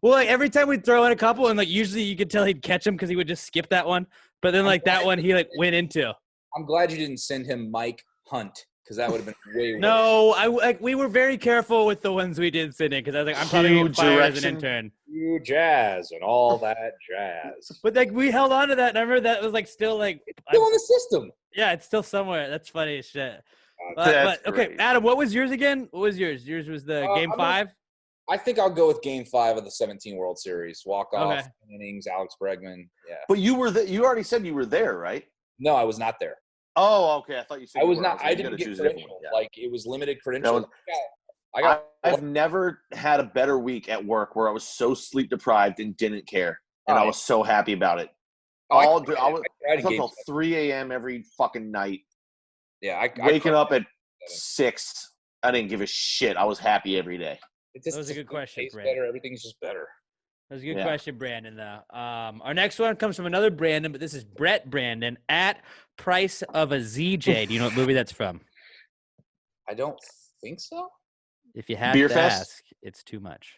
Well, like every time we'd throw in a couple, and like usually you could tell he'd catch him because he would just skip that one. But then like that one he like went into. I'm glad you didn't send him Mike Hunt because that would have been way worse. No, we were very careful with the ones we did send in because I was like, I'm probably going to get fired as an intern. You Jazz and all that jazz. But like we held on to that. And I remember that was like still like still in the system. Yeah, it's still somewhere. That's funny as shit. But okay, Adam, what was yours again? What was yours? Yours was the Game 5? I think I'll go with Game 5 of the 17 World Series. Walk off innings, Alex Bregman. Yeah. But you already said you were there, right? No, I was not there. Oh, okay. I thought you said I was not. I didn't get credentials. Yeah. Like it was limited credentials. I've never had a better week at work where I was so sleep deprived and didn't care, and I was so happy about it. I was up till 3 a.m. every fucking night. Yeah, waking up at 6. I didn't give a shit. I was happy every day. That was a good question, Brandon. Everything's just better. That was a good question, Brandon, though. Our next one comes from another Brandon, but this is Brett Brandon at Price of a ZJ. Do you know what movie that's from? I don't think so. If you have to ask, it's too much.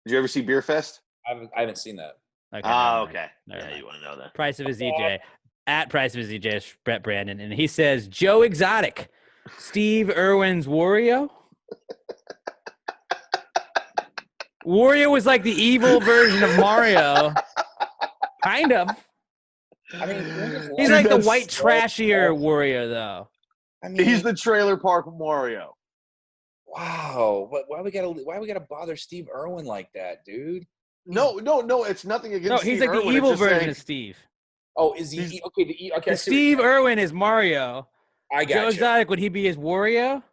Did you ever see Beer Fest? I haven't seen that. Okay. Okay. Yeah, you want to know that. Price of a ZJ. At Price of a ZJ is Brett Brandon. And he says, Joe Exotic, Steve Irwin's Wario. Wario was like the evil version of Mario. Kind of. I mean, he's like the white, trashier Wario, though. I mean, he's the trailer park Mario. Wow. Why we gotta bother Steve Irwin like that, dude? No. It's nothing against. He's Steve like Irwin. the evil version of Steve. Oh, is he okay? Okay. Steve Irwin is Mario. I got Joe Exotic, would he be his Wario?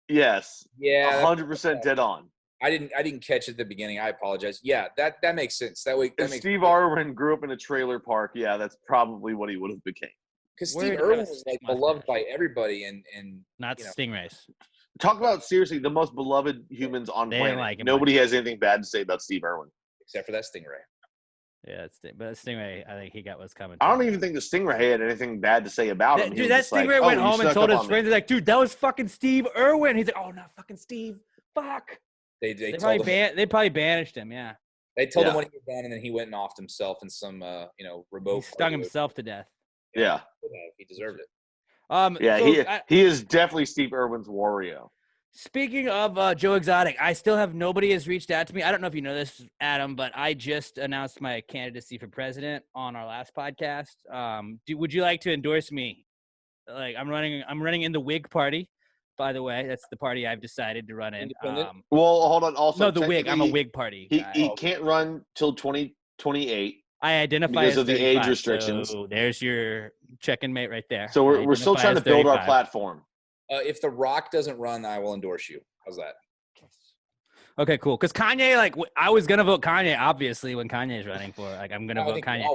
Yes. Yeah. 100% dead on. I didn't catch it at the beginning. I apologize. Yeah, that makes sense. If Steve Irwin grew up in a trailer park, yeah, that's probably what he would have became. Because Steve Irwin was like beloved by everybody, and not stingrays. Talk about seriously the most beloved humans on planet. Like Nobody has anything bad to say about Steve Irwin, except for that stingray. Yeah, but Stingray, I think he got what's coming. I don't even think the Stingray had anything bad to say about him. Dude, that Stingray went home and told his friends, like, dude, that was fucking Steve Irwin. He's like, oh, not fucking Steve. Fuck. They probably banished him. Yeah. They told him what he had done, and then he went and offed himself in some, remote. He stung himself to death. Yeah. He deserved it. He is definitely Steve Irwin's Wario. Speaking of Joe Exotic, I still have nobody has reached out to me. I don't know if you know this, Adam, but I just announced my candidacy for president on our last podcast. Would you like to endorse me? Like, I'm running in the Whig Party. By the way, that's the party I've decided to run in. Well, hold on. Also, no, the Whig. I'm a Whig Party guy. He can't run till 2028. I identify because as of the age restrictions. So there's your check-in mate right there. So we're still trying to build our platform. If The Rock doesn't run, I will endorse you. How's that? Okay, cool. Because Kanye, I was gonna vote Kanye, obviously, when Kanye's running for it. I'm gonna vote Kanye.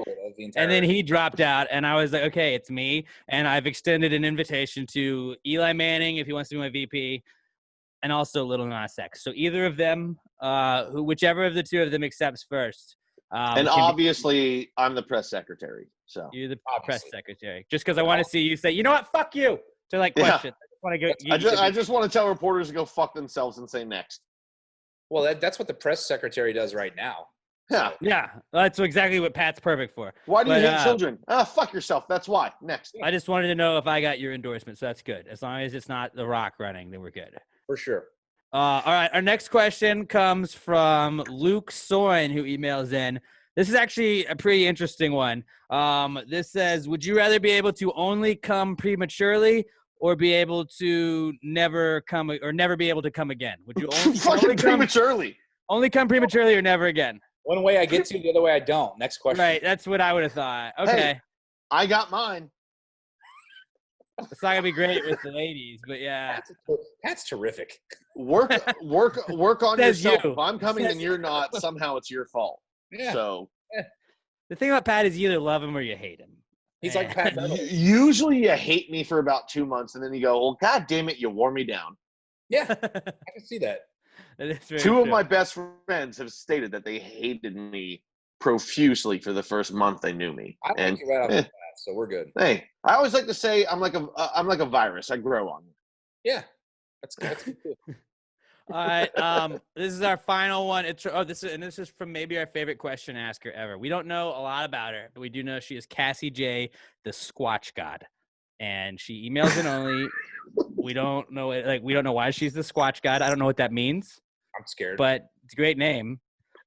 And then he dropped out, and I was like, okay, it's me. And I've extended an invitation to Eli Manning if he wants to be my VP, and also Lil Nas X. So either of them, whichever of the two of them accepts first. And obviously, I'm the press secretary. So you're the press secretary. Just because I want to see you say, you know what, fuck you, to question. I just want to tell reporters to go fuck themselves and say next. Well, that's what the press secretary does right now. Yeah. Yeah. That's exactly what Pat's perfect for. Why do you hate children? Fuck yourself. That's why. Next. I just wanted to know if I got your endorsement, so that's good. As long as it's not The Rock running, then we're good. For sure. All right. Our next question comes from Luke Soin, who emails in. This is actually a pretty interesting one. This says, would you rather be able to only come prematurely or be able to never be able to come again? Would you only prematurely? Only come prematurely or never again? One way I get to, the other way I don't. Next question. Right, that's what I would have thought. Okay. Hey, I got mine. It's not gonna be great with the ladies, but yeah. That's terrific. Work on yourself. You. If I'm coming and you're not, somehow it's your fault. Yeah. So the thing about Pat is you either love him or you hate him. He's like Pat. Usually you hate me for about 2 months, and then you go, well, God damn it, you wore me down. Yeah, I can see that. Two of my best friends have stated that they hated me profusely for the first month they knew me. I like you right off the bat, so we're good. Hey, I always like to say I'm like a virus. I grow on you. Yeah, that's good too. All right, this is our final one. This is from maybe our favorite question asker ever. We don't know a lot about her, but we do know she is Cassie J, the Squatch God, and she emails in only. We don't know it. We don't know why she's the Squatch God. I don't know what that means. I'm scared, but it's a great name.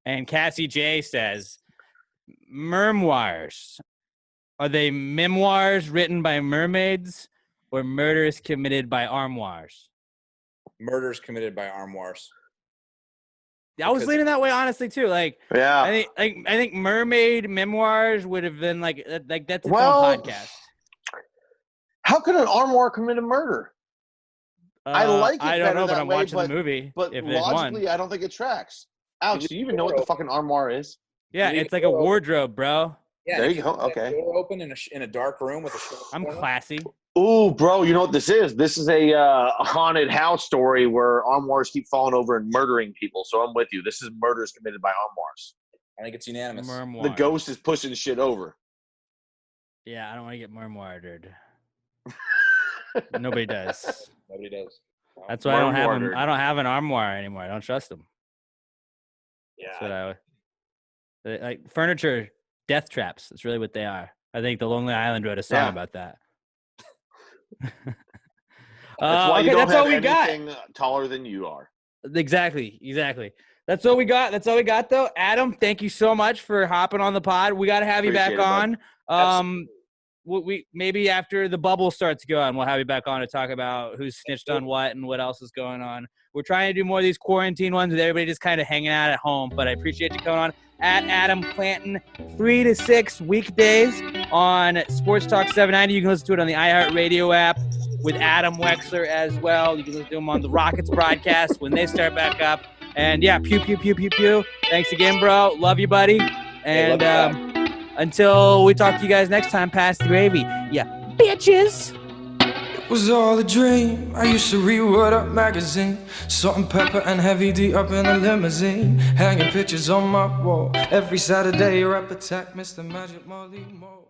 And Cassie J says, "Memoirs. Are they memoirs written by mermaids or murders committed by armoires?" Murders committed by armoires. I was leaning that way, honestly, too. Yeah. I think mermaid memoirs would have been that's its own podcast. How could an armoire commit a murder? I like it. I don't know, but I'm watching the movie. But logically, I don't think it tracks. Alex, do you even know what the fucking armoire is? Yeah, it's like a wardrobe, bro. Yeah, there you go. Okay. Door open in a dark room with a. I'm classy. Ooh, bro, you know what this is? This is a haunted house story where armoires keep falling over and murdering people. So I'm with you. This is murders committed by armoires. I think it's unanimous. The ghost is pushing shit over. Yeah, I don't want to get murdered. Nobody does. Nobody does. That's why I don't have them. I don't have an armoire anymore. I don't trust them. Yeah. That's what like furniture death traps. That's really what they are. I think the Lonely Island wrote a song about that. That's why you don't have anything taller than you are. Exactly. That's all we got. Though. Adam, thank you so much for hopping on the pod. We got to have you back on. We maybe after the bubble starts going, we'll have you back on to talk about who's snitched on what and what else is going on. We're trying to do more of these quarantine ones with everybody just kind of hanging out at home, but I appreciate you coming on. At Adam Clanton, 3 to 6 weekdays on Sports Talk 790. You can listen to it on the iHeartRadio app with Adam Wexler as well. You can listen to him on the Rockets broadcast when they start back up. And yeah, pew, pew, pew, pew, pew. Thanks again, bro. Love you, buddy. And until we talk to you guys next time, pass the gravy. Yeah, bitches. It was all a dream. I used to read What Up magazine. Salt and pepper and heavy D up in a limousine. Hanging pictures on my wall. Every Saturday, rap attack, Mr. Magic Molly Mo.